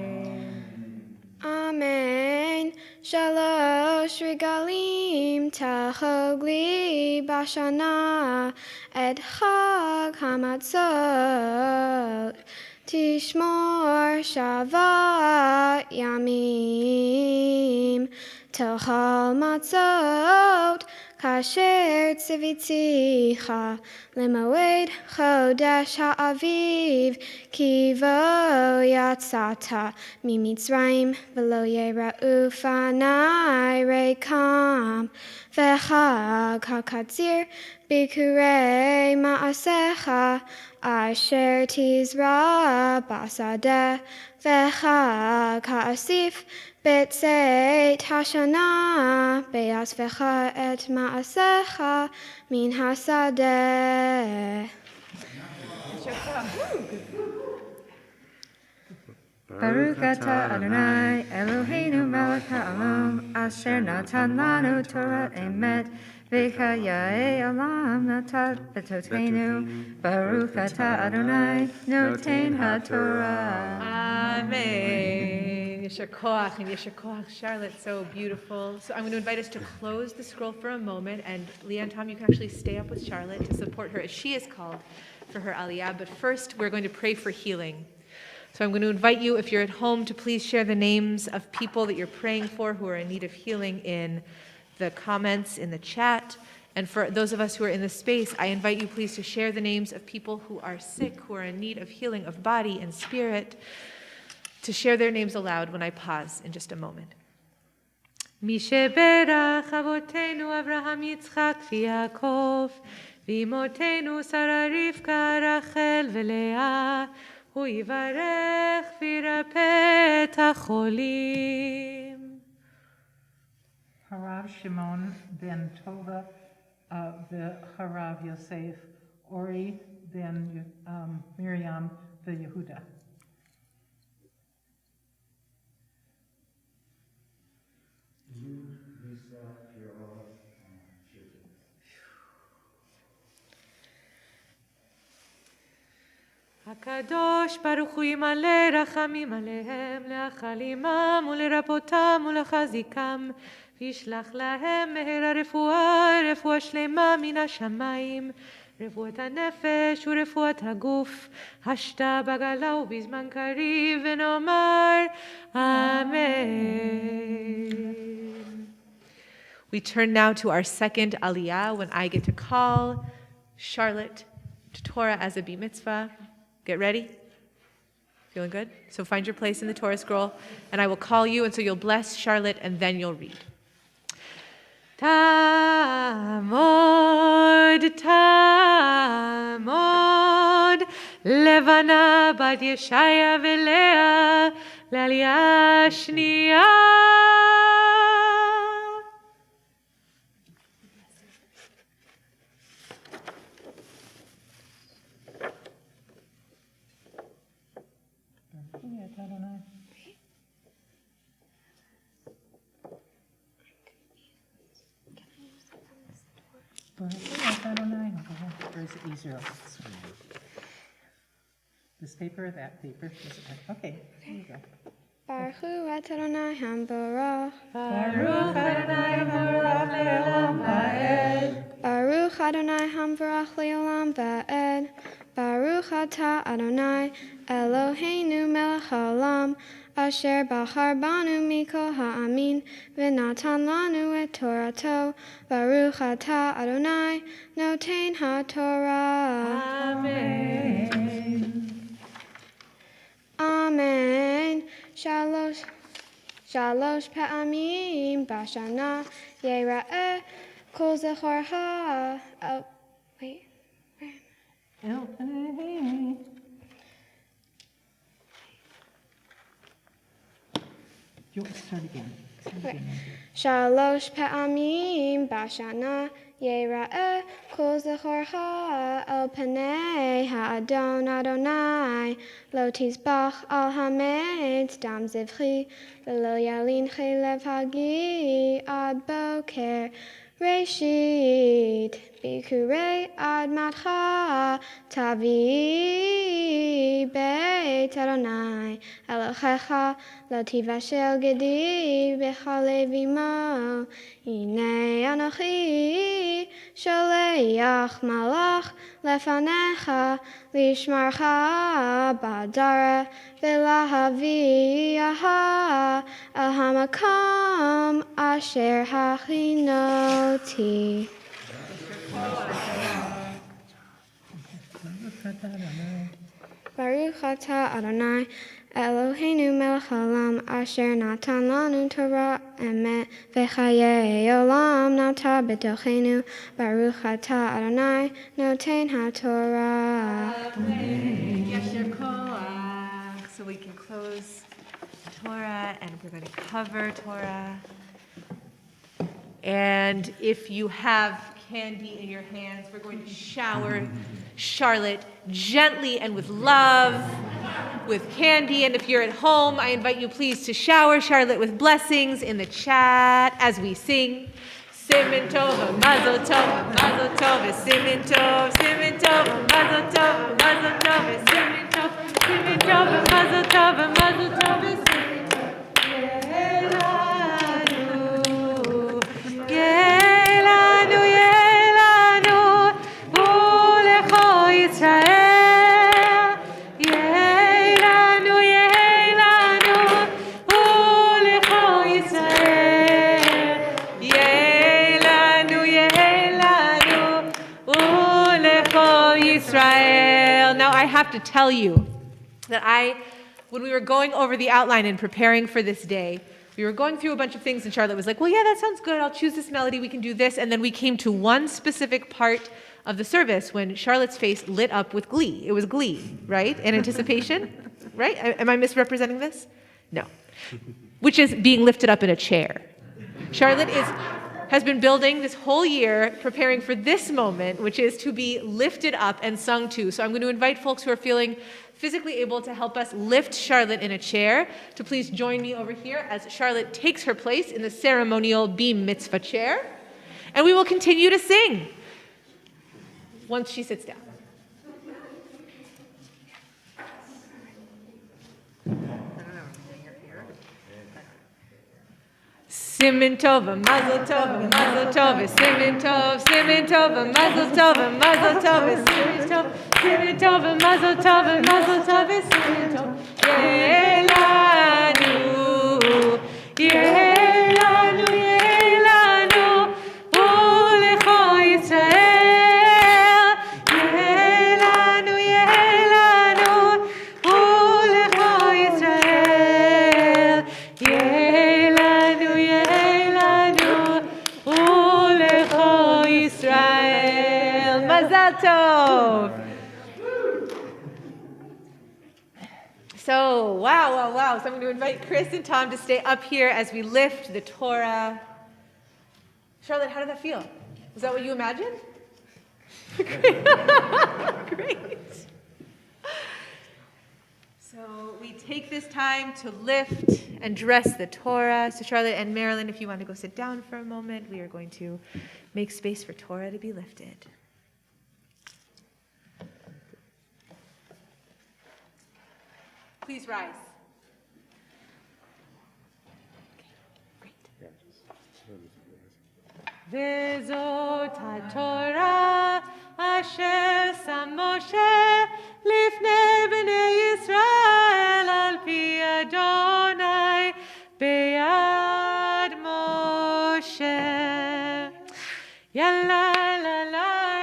Amen. Shalosh regalim tahogli bashana et chag hamatzot tishmor shavat yamim tochal matzot kasher tzivitzicha lemoed chodesh ha'aviv kivo yatzata mimitzrayim v'lo yera'u fanai rekam v'chag hakatzir bikurei ma'asecha asher tizra basadeh v'chag ha'asif Betzeit Hashana Be'asvecha et Ma'asecha Min Hasadeh. Baruch atah Adonai Eloheinu melech ha'olam asher natan lanu Torah emet v'chayei olam natat b'totenu. Baruch atah Adonai noten haTorah. Amen. Yasher koach and yasher koach. Charlotte, so beautiful. So I'm going to invite us to close the scroll for a moment, and Leah and Tom, you can actually stay up with Charlotte to support her as she is called for her aliyah. But first, we're going to pray for healing. So I'm going to invite you, if you're at home, to please share the names of people that you're praying for who are in need of healing in the comments in the chat. And for those of us who are in the space, I invite you please to share the names of people who are sick, who are in need of healing of body and spirit, to share their names aloud when I pause in just a moment. Mishe berach avotenu Avraham Yitzchak v'Yaakov v'imotenu Sarah Rivka Rachel v'Leah hu yivarech v'yirapeh et hacholim. Harav Shimon ben Tova v'Harav Yosef, Ori ben Miriam v'Yehuda. הקדוש ברוך הוא ימלא רחמים עליהם, להאכיל עמם ולרפאותם ולחזיקם, וישלח להם מהרה רפואה שלמה מן השמיים, רפואת הנפש ורפואת הגוף, השתה בגלה ובזמן קריב, ונאמר Amen. We turn now to our second aliyah, when I get to call Charlotte to Torah as a Bat Mitzvah. Get ready? Feeling good? So find your place in the Torah scroll, and I will call you, and so you'll bless Charlotte, and then you'll read. Tamod, Tamod, Levana bat Yeshaya v'Leah, l'aliyah shniyah. Or is it easier? This paper or that paper? Okay, here you go. Baruch hu Adonai Hambarach. Baruch Adonai Hambarach le'olam va'ed. Baruch Adonai Hambarach le'olam va'ed. Baruch atah Adonai Eloheinu melech haolam, asher bachar banu mikol ha'amin, v'natan lanu et Torato. Baruch atah Adonai noten ha'torah. Amen. Amen. Shalosh pa'amim bashana yera'eh kol zechorha. Oh, wait. Start again. Shalosh pa'amim bashana yera'eh kol zechorha el panei ha'adon Adonai lo tizbach al hametz dam zivchi v'lo yalin chelev hagi ad boker Reshit bikurei ad matcha tavi beit Adonai Elohecha lo tivashel gedi b'chalev imo Hinei anochi sholeach malach lefanecha lishmarcha b'adara v'lahaviyaha el hamakom asher hachinoti. Baruch atah Adonai Eloheinu melech haolam asher natan lanu Torah emet v'chayei olam nata b'tochenu. Baruch atah Adonai noten ha'torah. Yasher koach. So we can close Torah, and we're going to cover Torah. And if you have candy in your hands, we're going to shower Charlotte gently and with love with candy. And if you're at home, I invite you please to shower Charlotte with blessings in the chat as we sing. Simin tov, mazel tov, mazel tov, simin tov, simin tov, mazel tov, mazel tov, simin tov, simin tov, mazel tov, mazel tov, simin tov. Yelanu, yelanu, ulecho Yisrael. Yelanu, yelanu, ulecho Yisrael. Yelanu, yelanu, ulecho Yisrael. Now I have to tell you that when we were going over the outline and preparing for this day, we were going through a bunch of things, and Charlotte was like, well, yeah, that sounds good. I'll choose this melody. We can do this. And then we came to one specific part of the service when Charlotte's face lit up with glee. It was glee, right? And anticipation, right? Am I misrepresenting this? No. Which is being lifted up in a chair. Charlotte has been building this whole year, preparing for this moment, which is to be lifted up and sung to. So I'm going to invite folks who are feeling physically able to help us lift Charlotte in a chair to please join me over here as Charlotte takes her place in the ceremonial Bat Mitzvah chair. And we will continue to sing once she sits down. Simin tov, mazel tov, mazel tov, simin tov, simin tov, mazel tov, mazel tov, simin tov, simin tov, mazel tov, mazel tov, simin tov. Yelanu, yelanu, yelanu, ulecho Yisrael. Tov. So, wow. So I'm going to invite Chris and Tom to stay up here as we lift the Torah. Charlotte, how did that feel? Was that what you imagined? Great. So we take this time to lift and dress the Torah. So Charlotte and Marilyn, if you want to go sit down for a moment, we are going to make space for Torah to be lifted. Please rise. Vezot HaTorah asher sam Moshe lifnei bnei Yisrael al pi Adonai beyad Moshe. Yalla la la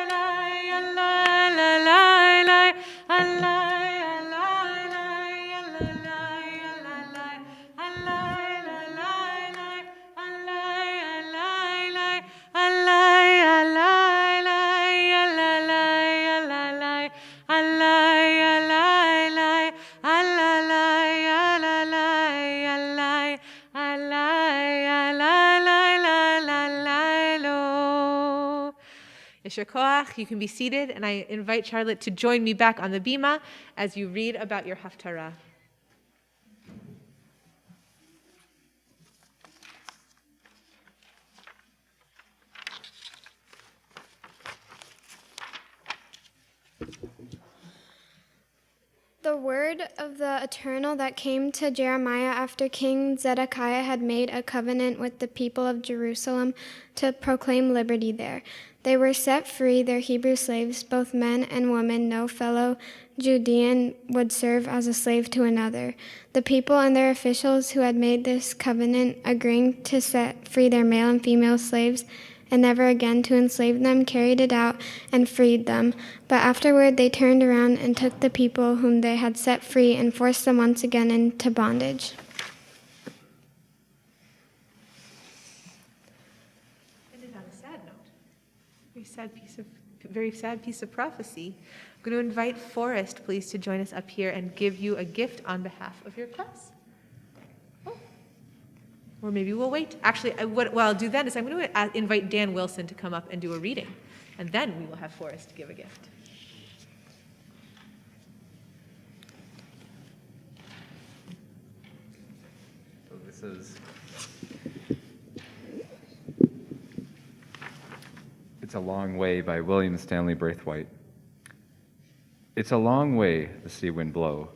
la, yalla la la la, Allah. Yesher koach, you can be seated, and I invite Charlotte to join me back on the bima as you read about your haftarah. The word of the Eternal that came to Jeremiah after King Zedekiah had made a covenant with the people of Jerusalem to proclaim liberty there. They were set free, their Hebrew slaves, both men and women. No fellow Judean would serve as a slave to another. The people and their officials who had made this covenant, agreeing to set free their male and female slaves and never again to enslave them, carried it out and freed them. But afterward they turned around and took the people whom they had set free and forced them once again into bondage. Ended on a sad note. Very sad piece of prophecy. I'm going to invite Forrest, please, to join us up here and give you a gift on behalf of your class. Or maybe we'll wait. Actually, what I'll do then is I'm going to invite Dan Wilson to come up and do a reading. And then we will have Forrest give a gift. So this is, It's a Long Way by William Stanley Braithwaite. It's a long way the sea wind blow,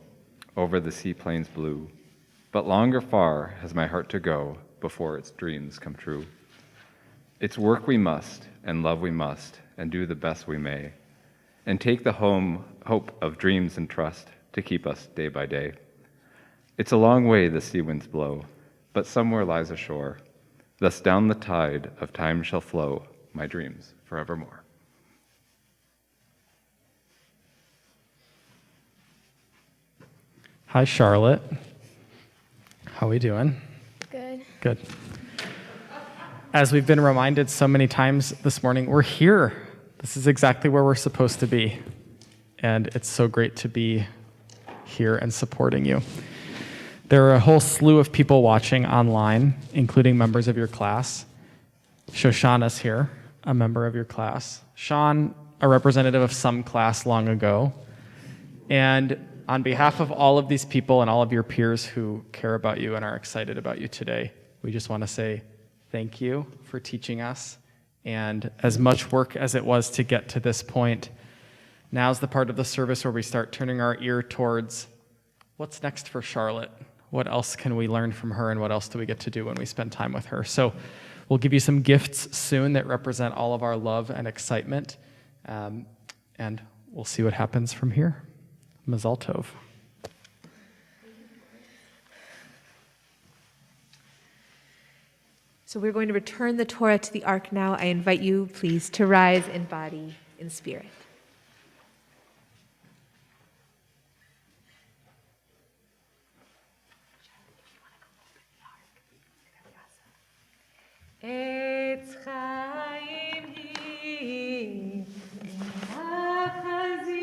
over the sea plains blue. But longer far has my heart to go before its dreams come true. It's work we must, and love we must, and do the best we may, and take the hope of dreams and trust to keep us day by day. It's a long way the sea winds blow, but somewhere lies a shore. Thus down the tide of time shall flow my dreams forevermore. Hi, Charlotte. How we doing? Good. Good. As we've been reminded so many times this morning, we're here. This is exactly where we're supposed to be. And it's so great to be here and supporting you. There are a whole slew of people watching online, including members of your class. Shoshana's here, a member of your class. Sean, a representative of some class long ago. And on behalf of all of these people and all of your peers who care about you and are excited about you today, we just want to say thank you for teaching us. And as much work as it was to get to this point, now's the part of the service where we start turning our ear towards what's next for Charlotte. What else can we learn from her, and what else do we get to do when we spend time with her? So we'll give you some gifts soon that represent all of our love and excitement, and we'll see what happens from here. Mazal Tov. So we're going to return the Torah to the ark now. I invite you, please, to rise in body, in spirit. Etz chaim hi, achazim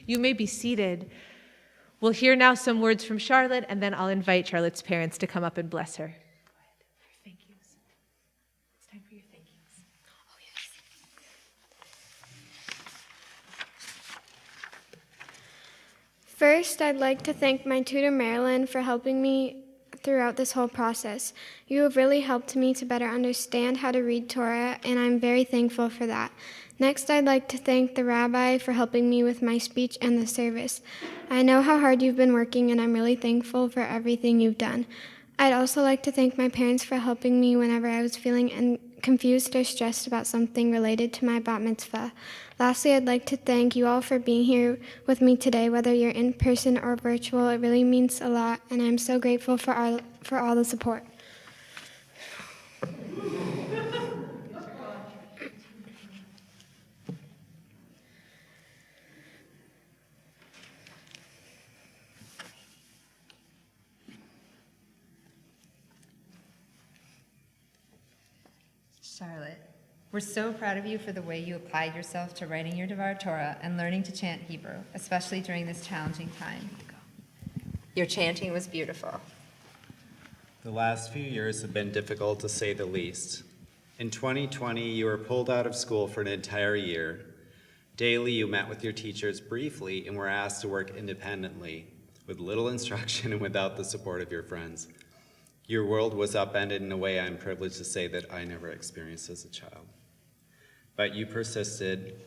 You may be seated. We'll hear now some words from Charlotte, and then I'll invite Charlotte's parents to come up and bless her. Go ahead. Thank yous. It's time for your thank yous. Oh, yes. First, I'd like to thank my tutor, Marilyn, for helping me throughout this whole process. You have really helped me to better understand how to read Torah, and I'm very thankful for that. Next, I'd like to thank the rabbi for helping me with my speech and the service. I know how hard you've been working, and I'm really thankful for everything you've done. I'd also like to thank my parents for helping me whenever I was feeling confused or stressed about something related to my Bat Mitzvah. Lastly, I'd like to thank you all for being here with me today, whether you're in person or virtual. It really means a lot, and I'm so grateful for all the support. Charlotte, we're so proud of you for the way you applied yourself to writing your Devar Torah and learning to chant Hebrew, especially during this challenging time. Your chanting was beautiful. The last few years have been difficult to say the least. In 2020, you were pulled out of school for an entire year. Daily, you met with your teachers briefly and were asked to work independently, with little instruction and without the support of your friends. Your world was upended in a way I'm privileged to say that I never experienced as a child. But you persisted.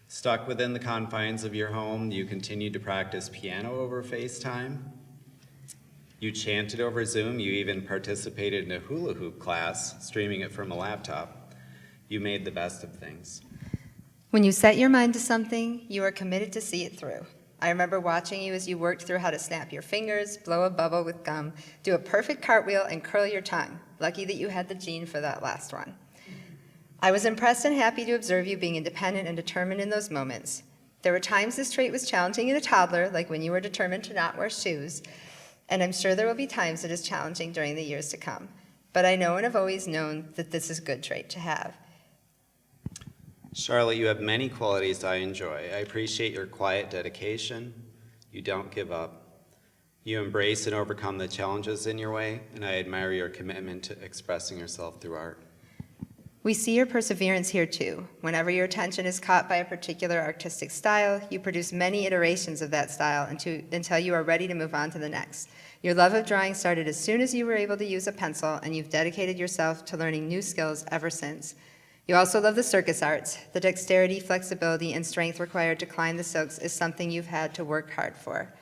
Stuck within the confines of your home, you continued to practice piano over FaceTime. You chanted over Zoom. You even participated in a hula hoop class, streaming it from a laptop. You made the best of things. When you set your mind to something, you are committed to see it through. I remember watching you as you worked through how to snap your fingers, blow a bubble with gum, do a perfect cartwheel, and curl your tongue. Lucky that you had the gene for that last one. I was impressed and happy to observe you being independent and determined in those moments. There were times this trait was challenging in a toddler, like when you were determined to not wear shoes, and I'm sure there will be times it is challenging during the years to come. But I know and have always known that this is a good trait to have. Charlotte, you have many qualities I enjoy. I appreciate your quiet dedication. You don't give up. You embrace and overcome the challenges in your way, and I admire your commitment to expressing yourself through art. We see your perseverance here too. Whenever your attention is caught by a particular artistic style, you produce many iterations of that style until you are ready to move on to the next. Your love of drawing started as soon as you were able to use a pencil, and you've dedicated yourself to learning new skills ever since. You also love the circus arts. The dexterity, flexibility, and strength required to climb the silks is something you've had to work hard for.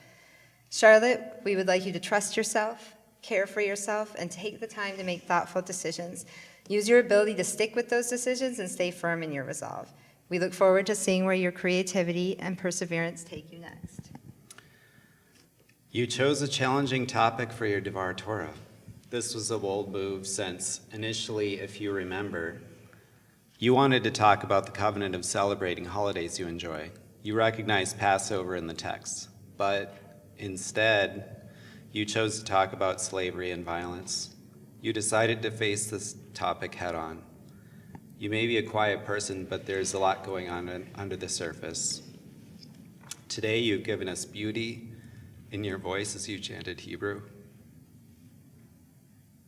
Charlotte, we would like you to trust yourself, care for yourself, and take the time to make thoughtful decisions. Use your ability to stick with those decisions and stay firm in your resolve. We look forward to seeing where your creativity and perseverance take you next. You chose a challenging topic for your Devar Torah. This was a bold move since initially, if you remember, you wanted to talk about the covenant of celebrating holidays you enjoy. You recognized Passover in the text, but instead, you chose to talk about slavery and violence. You decided to face this topic head on. You may be a quiet person, but there's a lot going on under the surface. Today, you've given us beauty in your voice as you chanted Hebrew.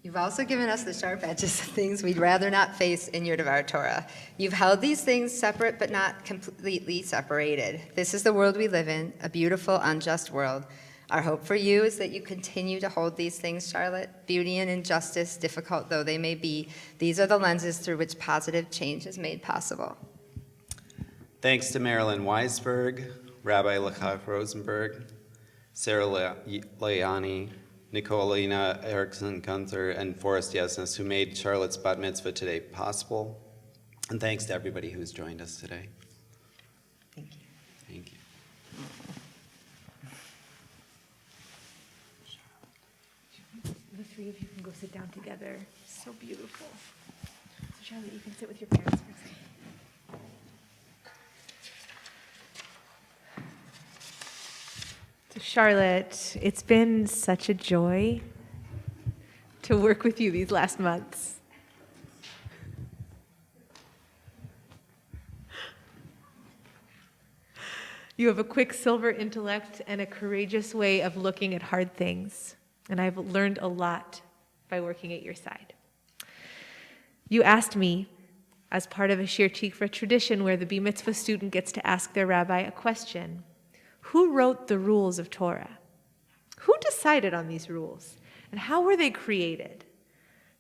You've also given us the sharp edges of things we'd rather not face in your Devar Torah. You've held these things separate but not completely separated. This is the world we live in, a beautiful, unjust world. Our hope for you is that you continue to hold these things, Charlotte. Beauty and injustice, difficult though they may be, these are the lenses through which positive change is made possible. Thanks to Marilyn Weisberg, Rabbi Lecha Rosenberg, Sarah Leani, Nicolina Erickson-Gunther, and Forrest Yesnes, who made Charlotte's Bat Mitzvah today possible. And thanks to everybody who's joined us today. Thank you. Thank you. The three of you can go sit down together. So beautiful. So Charlotte, you can sit with your parents for a second. So Charlotte, it's been such a joy to work with you these last months. You have a quicksilver intellect and a courageous way of looking at hard things. And I've learned a lot by working at your side. You asked me, as part of a Shir Tikva tradition where the Bat Mitzvah student gets to ask their rabbi a question, who wrote the rules of Torah? Who decided on these rules? And how were they created?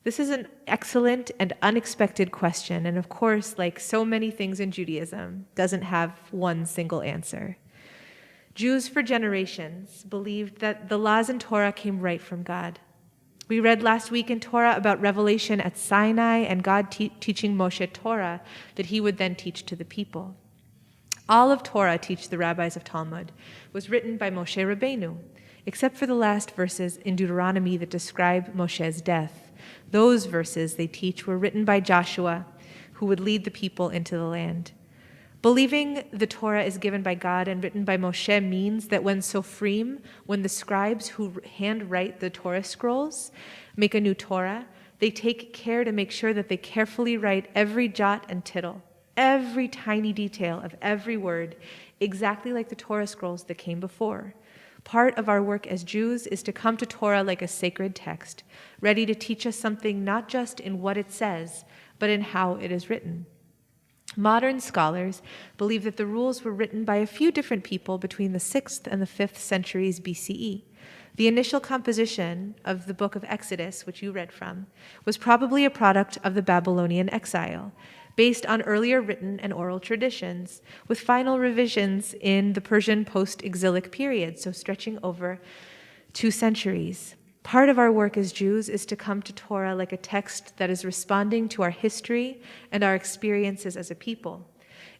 This is an excellent and unexpected question, and of course, like so many things in Judaism, doesn't have one single answer. Jews for generations believed that the laws in Torah came right from God. We read last week in Torah about revelation at Sinai and God teaching Moshe Torah that he would then teach to the people. All of Torah, teach the rabbis of Talmud, was written by Moshe Rabbeinu, except for the last verses in Deuteronomy that describe Moshe's death. Those verses, they teach, were written by Joshua, who would lead the people into the land. Believing the Torah is given by God and written by Moshe means that when Sofrim, when the scribes who handwrite the Torah scrolls make a new Torah, they take care to make sure that they carefully write every jot and tittle, every tiny detail of every word, exactly like the Torah scrolls that came before. Part of our work as Jews is to come to Torah like a sacred text, ready to teach us something not just in what it says, but in how it is written. Modern scholars believe that the rules were written by a few different people between the 6th and the 5th centuries BCE. The initial composition of the book of Exodus, which you read from, was probably a product of the Babylonian exile, based on earlier written and oral traditions, with final revisions in the Persian post-exilic period, so stretching over 2 centuries. Part of our work as Jews is to come to Torah like a text that is responding to our history and our experiences as a people.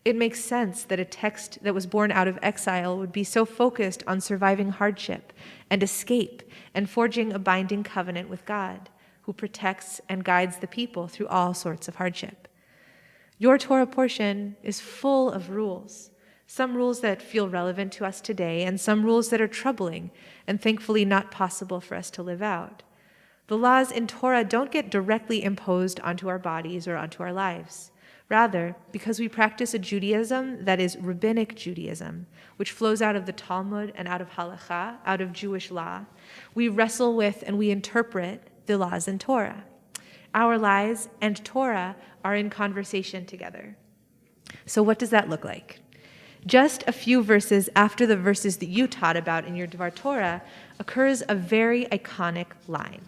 It makes sense that a text that was born out of exile would be so focused on surviving hardship and escape and forging a binding covenant with God, who protects and guides the people through all sorts of hardship. Your Torah portion is full of rules. Some rules that feel relevant to us today, and some rules that are troubling and thankfully not possible for us to live out. The laws in Torah don't get directly imposed onto our bodies or onto our lives. Rather, because we practice a Judaism that is rabbinic Judaism, which flows out of the Talmud and out of Halakha, out of Jewish law, we wrestle with and we interpret the laws in Torah. Our lives and Torah are in conversation together. So what does that look like? Just a few verses after the verses that you taught about in your Dvar Torah occurs a very iconic line.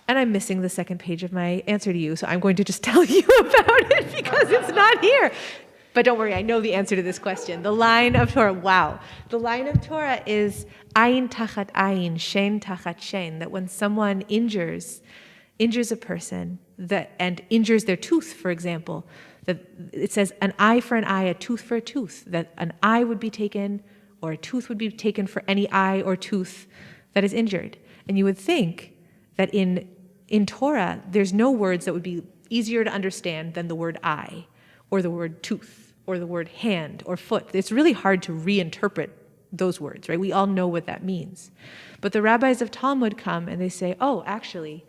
And I'm missing the second page of my answer to you, so I'm going to just tell you about it because it's not here. But don't worry, I know the answer to this question. The line of Torah, wow. The line of Torah is ayin tachat ayin, shen tachat shen, that when someone injures a person and injures their tooth, for example, that it says an eye for an eye, a tooth for a tooth, that an eye would be taken or a tooth would be taken for any eye or tooth that is injured. And you would think that in Torah, there's no words that would be easier to understand than the word eye or the word tooth or the word hand or foot. It's really hard to reinterpret those words, right? We all know what that means. But the rabbis of Talmud come and they say, oh, actually,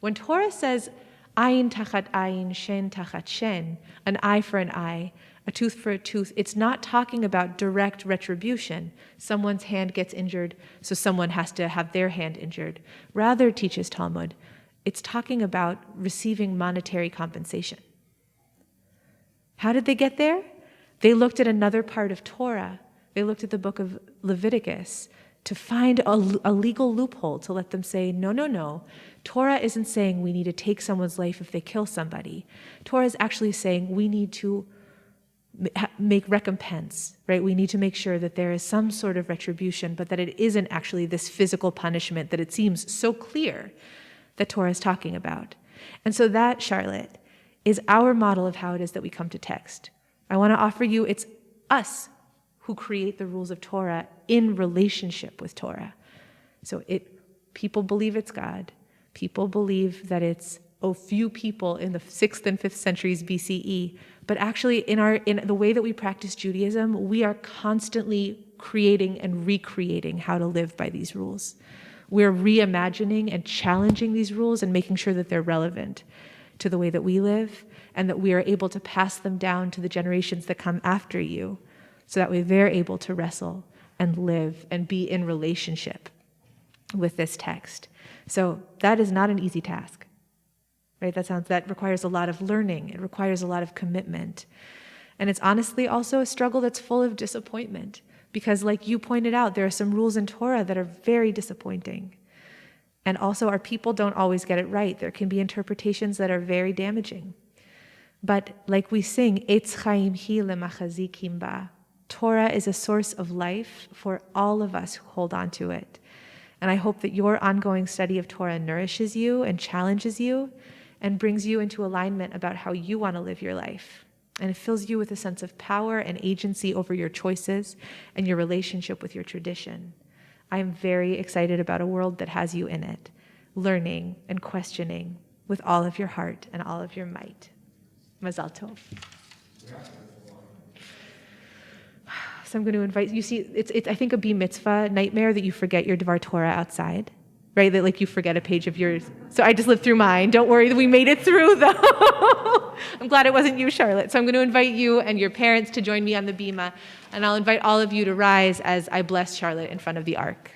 when Torah says ayin tachat ayin, shen tachat shen, an eye for an eye, a tooth for a tooth, it's not talking about direct retribution. Someone's hand gets injured, so someone has to have their hand injured. Rather, teaches Talmud, it's talking about receiving monetary compensation. How did they get there? They looked at another part of Torah. They looked at the book of Leviticus to find a legal loophole to let them say, no. Torah isn't saying we need to take someone's life if they kill somebody. Torah is actually saying we need to make recompense, right? We need to make sure that there is some sort of retribution, but that it isn't actually this physical punishment that it seems so clear that Torah is talking about. And so that, Charlotte, is our model of how it is that we come to text. I want to offer you, it's us who create the rules of Torah in relationship with Torah. So people believe it's God. People believe that it's a few people in the 6th and 5th centuries BCE. But actually, in the way that we practice Judaism, we are constantly creating and recreating how to live by these rules. We're reimagining and challenging these rules and making sure that they're relevant. to the way that we live, and that we are able to pass them down to the generations that come after you, so that way they're able to wrestle and live and be in relationship with this text. So that is not an easy task, right? That requires a lot of learning. It requires a lot of commitment. And it's honestly also a struggle that's full of disappointment, because like you pointed out, there are some rules in Torah that are very disappointing. And also our people don't always get it right. There can be interpretations that are very damaging. But like we sing, Eitz Chaim hi lemachazikim ba. Torah is a source of life for all of us who hold on to it. And I hope that your ongoing study of Torah nourishes you and challenges you and brings you into alignment about how you want to live your life. And it fills you with a sense of power and agency over your choices and your relationship with your tradition. I am very excited about a world that has you in it, learning and questioning with all of your heart and all of your might. Mazal tov. So I'm going to invite you. See, it's I think a Bat Mitzvah nightmare that you forget your Dvar Torah outside, right? That like you forget a page of yours. So I just lived through mine. Don't worry, we made it through though. I'm glad it wasn't you, Charlotte. So I'm going to invite you and your parents to join me on the bima, and I'll invite all of you to rise as I bless Charlotte in front of the ark.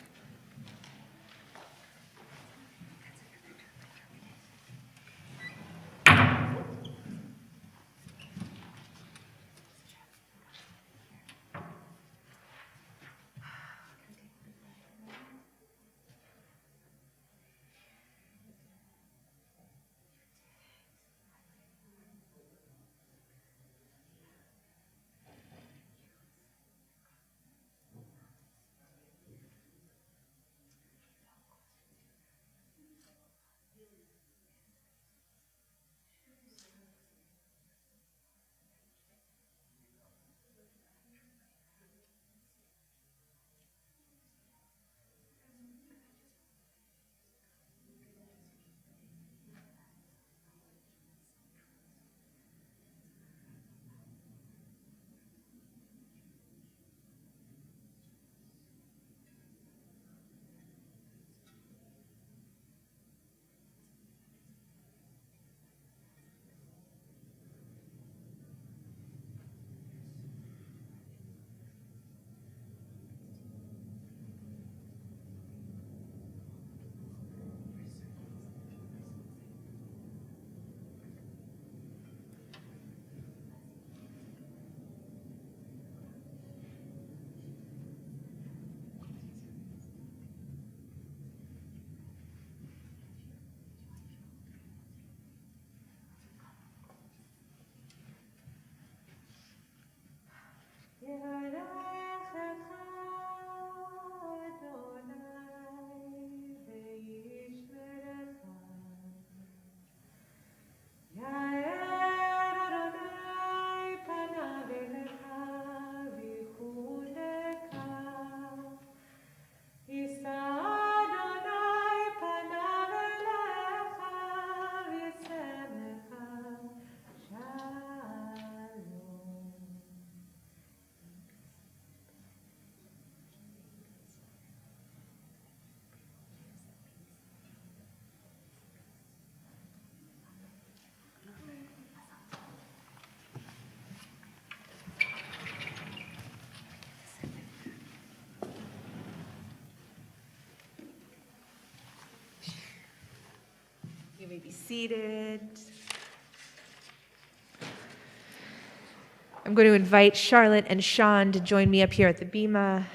You may be seated. I'm going to invite Charlotte and Sean to join me up here at the bima.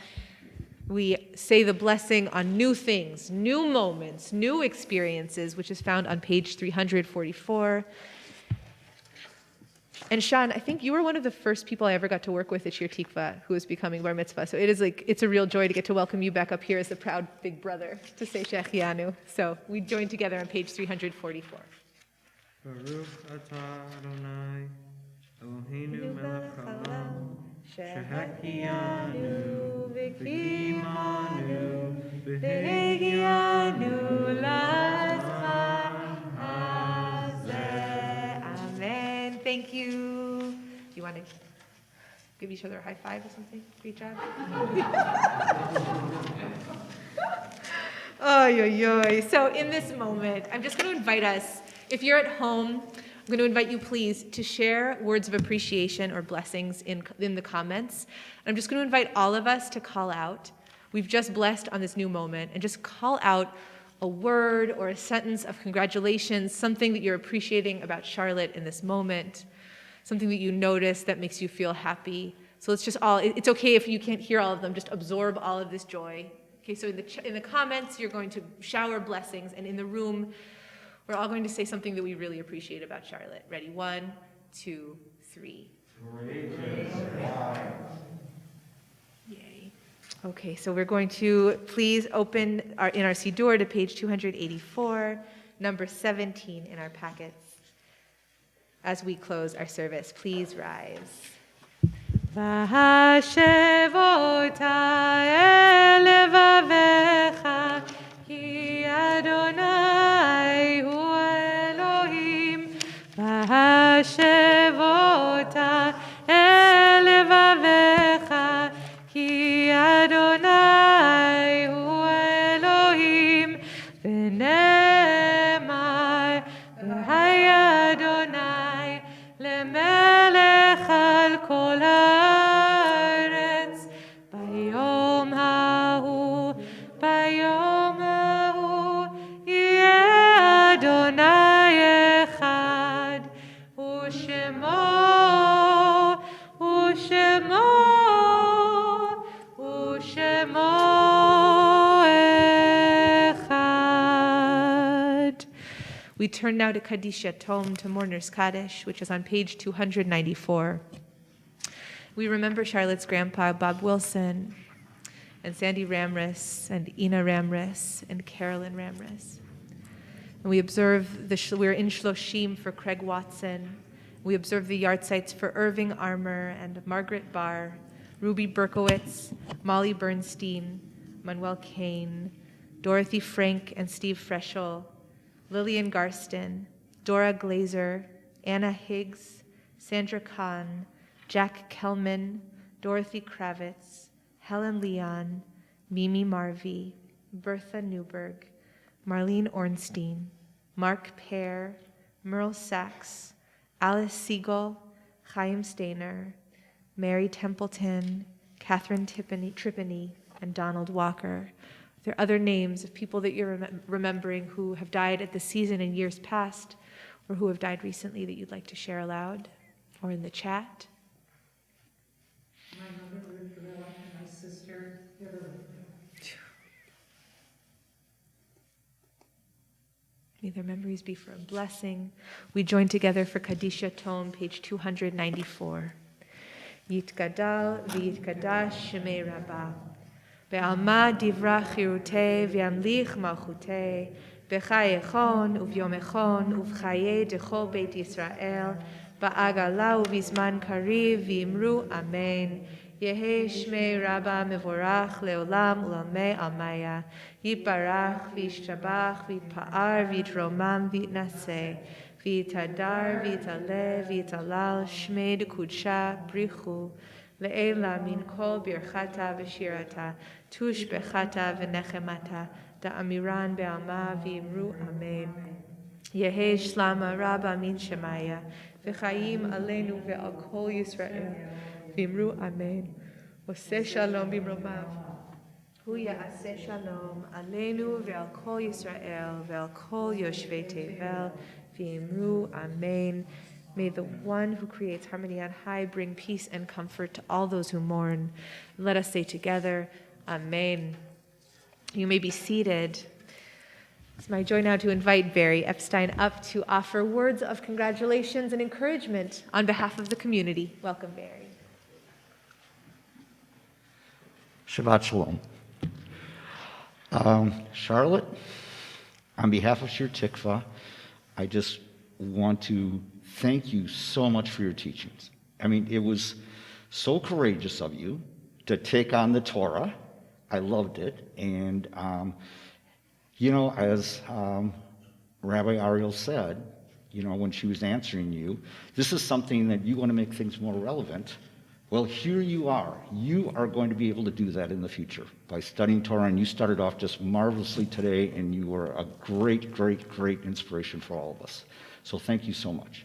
We say the blessing on new things, new moments, new experiences, which is found on page 344. And Sean, I think you were one of the first people I ever got to work with at Shir Tikva who was becoming Bar Mitzvah. So it's a real joy to get to welcome you back up here as the proud big brother to say Shechianu. So we join together on page 344. Baruch atah Adonai, Eloheinu melech haolam, shehechianu, v'kimanu, v'hegianu l'zman hazeh. Amen. Thank you. You want to give each other a high five or something? Great job. Oy, oy, oy. So in this moment, I'm just going to invite us If you're at home, I'm going to invite you, please, to share words of appreciation or blessings in the comments. And I'm just going to invite all of us to call out. We've just blessed on this new moment, and just call out a word or a sentence of congratulations, something that you're appreciating about Charlotte in this moment, something that you notice that makes you feel happy. So let's just it's okay if you can't hear all of them, just absorb all of this joy. Okay, so in the comments, you're going to shower blessings, and in the room, we're all going to say something that we really appreciate about Charlotte. Ready? 1, 2, 3. Yay. Okay, so we're going to please open in our Siddur to page 284, number 17 in our packets. As we close our service, please rise. והשב אותה אל לבביך, כי אדוני הוא אלוהים. והשב אותה אל לבביך, כי אדוני הוא אלוהים. ונאמר, והיה אדוני למלך על כל הארץ. ביום ההוא יהיה אדוני אחד, ושמו אחד. We turn now to Kadisha Tom, to Mourner's Kaddish, which is on page 294. We remember Charlotte's grandpa, Bob Wilson, and Sandy Ramris, and Ina Ramris, and Carolyn Ramris. And we observe we're in Shloshim for Craig Watson. We observe the yahrzeits for Irving Armour and Margaret Barr, Ruby Berkowitz, Molly Bernstein, Manuel Kane, Dorothy Frank and Steve Freschel, Lillian Garston, Dora Glazer, Anna Higgs, Sandra Kahn, Jack Kelman, Dorothy Kravitz, Helen Leon, Mimi Marvey, Bertha Newberg, Marlene Ornstein, Mark Pear, Merle Sachs, Alice Siegel, Chaim Stainer, Mary Templeton, Catherine Tripany, and Donald Walker. There are other names of people that you're remembering who have died at the season in years past, or who have died recently that you'd like to share aloud or in the chat. My mother, my sister, May their memories be for a blessing. We join together for Kadisha Tom, page 294. Yitgadal v'yitkadash shemei Rabbah. Be'alma divra chirutei v'yamlich malchutei. B'chayechon uvyomechon uv'chaye dechol beit Yisrael. Ba'agala uv'izman kariv v'imru amen. Yehe shmei Rabbah mevorach leolam ulamei almaya. Yitbarach v'yishtabach v'yitpa'ar v'yitromam v'yitnaseh. V'yitadar v'yitaleh v'yitalal shmei dekudsha brichu. Le'ela min kol birchata v'shirata. Tush bechata v'nechemata. Da'amiran be'alma v'imru amen. Yehe shlama Rabbah min shemaya. V'chayim aleinu ve'al kol Yisrael. V'imru amen. Oseh shalom b'mromav. Hu ya'aseh shalom aleinu ve'al kol Yisrael ve'al kol yoshvei tevel. V'imru amen. May the one who creates harmony on high bring peace and comfort to all those who mourn. Let us say together, amen. You may be seated. It's my joy now to invite Barry Epstein up to offer words of congratulations and encouragement on behalf of the community. Welcome, Barry. Shabbat Shalom. Charlotte, on behalf of Shir Tikva, I just want to thank you so much for your teachings. I mean, it was so courageous of you to take on the Torah. I loved it. And, as Rabbi Ariel said, when she was answering you, this is something that you want to make things more relevant Well, here you are. You are going to be able to do that in the future by studying Torah, and you started off just marvelously today, and you were a great, great, great inspiration for all of us. So thank you so much.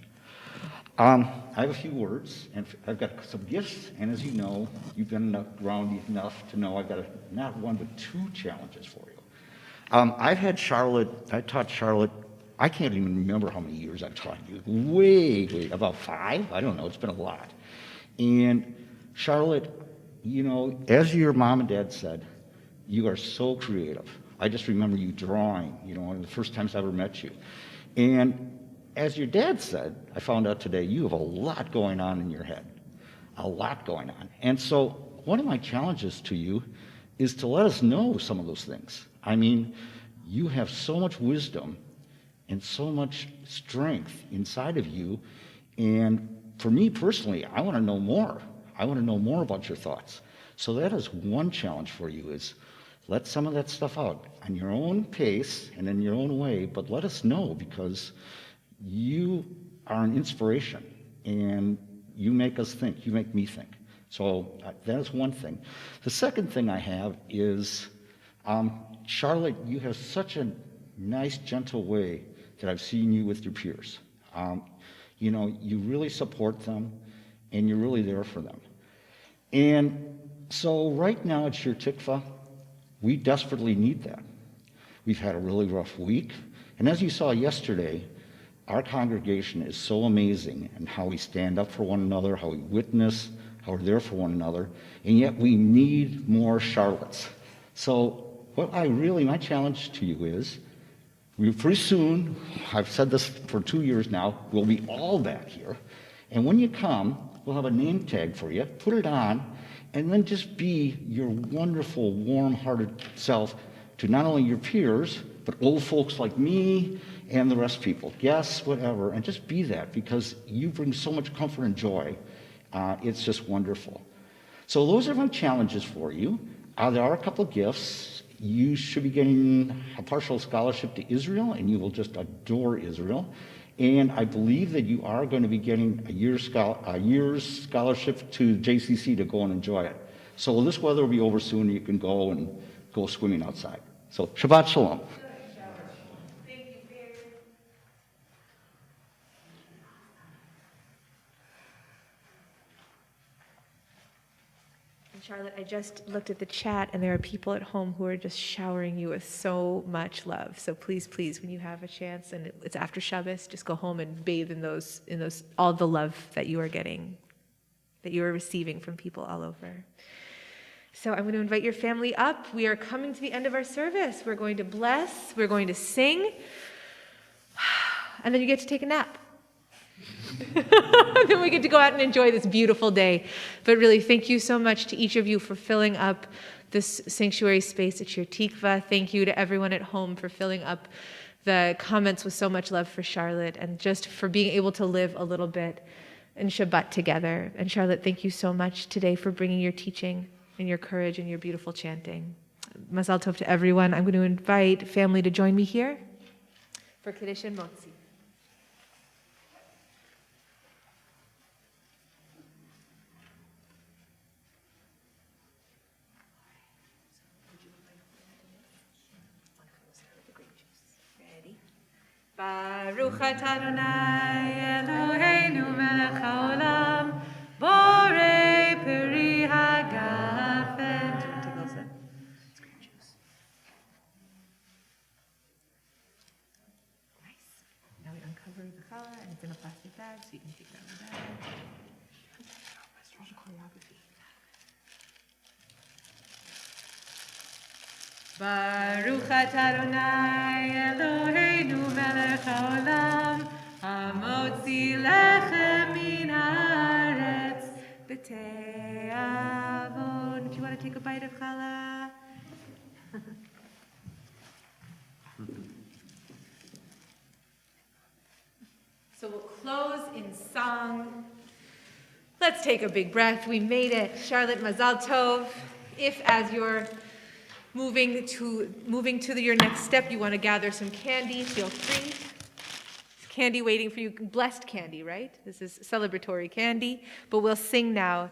I have a few words, and I've got some gifts, and as you know, you've been around enough to know I've got not one but two challenges for you. I taught Charlotte, I can't even remember how many years I've taught you. Way, about 5? I don't know, it's been a lot. And Charlotte, you know, as your mom and dad said, you are so creative. I just remember you drawing, you know, one of the first times I ever met you. And as your dad said, I found out today, you have a lot going on in your head. A lot going on. And so one of my challenges to you is to let us know some of those things. I mean, you have so much wisdom and so much strength inside of you. And for me personally, I want to know more. I want to know more about your thoughts. So that is one challenge for you, is let some of that stuff out on your own pace and in your own way, but let us know, because you are an inspiration and you make us think, you make me think. So that is one thing. The second thing I have is, Charlotte, you have such a nice, gentle way that I've seen you with your peers. You know, you really support them, and you're really there for them. And so right now at Shir Tikva, we desperately need that. We've had a really rough week, and as you saw yesterday, our congregation is so amazing in how we stand up for one another, how we witness, how we're there for one another, and yet we need more Charlottes. So my challenge to you is, pretty soon, I've said this for 2 years now, we'll be all back here. And when you come, we'll have a name tag for you. Put it on, and then just be your wonderful, warm-hearted self to not only your peers, but old folks like me and the rest of people, guests, whatever, and just be that, because you bring so much comfort and joy. It's just wonderful. So those are my challenges for you. There are a couple of gifts. You should be getting a partial scholarship to Israel, and you will just adore Israel. And I believe that you are going to be getting a year's scholarship to JCC to go and enjoy it. So this weather will be over soon, and you can go and go swimming outside. So Shabbat Shalom. Charlotte, I just looked at the chat, and there are people at home who are just showering you with so much love. So please, please, when you have a chance, and it's after Shabbos, just go home and bathe in those all the love that you are getting, that you are receiving from people all over. So I'm going to invite your family up. We are coming to the end of our service. We're going to bless, we're going to sing, and then you get to take a nap. Then we get to go out and enjoy this beautiful day. But really, thank you so much to each of you for filling up this sanctuary space at Shir Tikva. Thank you to everyone at home for filling up the comments with so much love for Charlotte, and just for being able to live a little bit in Shabbat together. And Charlotte, thank you so much today for bringing your teaching and your courage and your beautiful chanting. Mazal Tov to everyone. I'm going to invite family to join me here for Kiddush and Motzi. Baruch atah Adonai Eloheinu melech haolam borei peri hagafen. Do you want to take those in? It's grape juice. Nice. Now we uncover the challah, and it's in a plastic bag, so you can take that in the bag. Restaurant choreography. Baruch atah Adonai Eloheinu melech haolam hamotzi lechem min haaretz b'te'avon. Do you want to take a bite of challah? So we'll close in song. Let's take a big breath. We made it. Charlotte, Mazal Tov. If as you're moving to your next step, you want to gather some candy, feel free. There's candy waiting for you, blessed candy, right? This is celebratory candy, but we'll sing now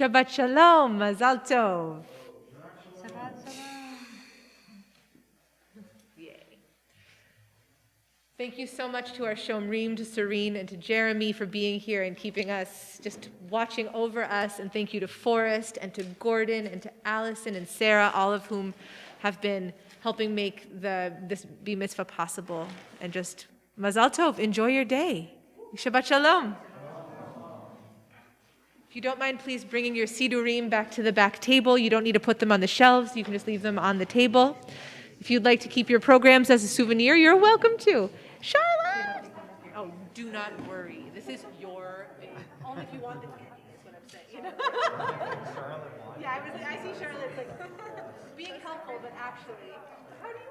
Shabbat shalom, mazal tov. Thank you so much to our Shomrim, to Serene, and to Jeremy for being here and keeping us, just watching over us. And thank you to Forrest and to Gordon and to Allison and Sarah, all of whom have been helping make this Bat Mitzvah possible. And just mazal tov, enjoy your day. Shabbat shalom. If you don't mind, please bringing your sidurim back to the back table. You don't need to put them on the shelves. You can just leave them on the table. If you'd like to keep your programs as a souvenir, you're welcome to. Charlotte! Oh, do not worry. This is your baby. Only if you want the candy is what I'm saying. You know? Yeah, I see Charlotte like being helpful, but actually, how do you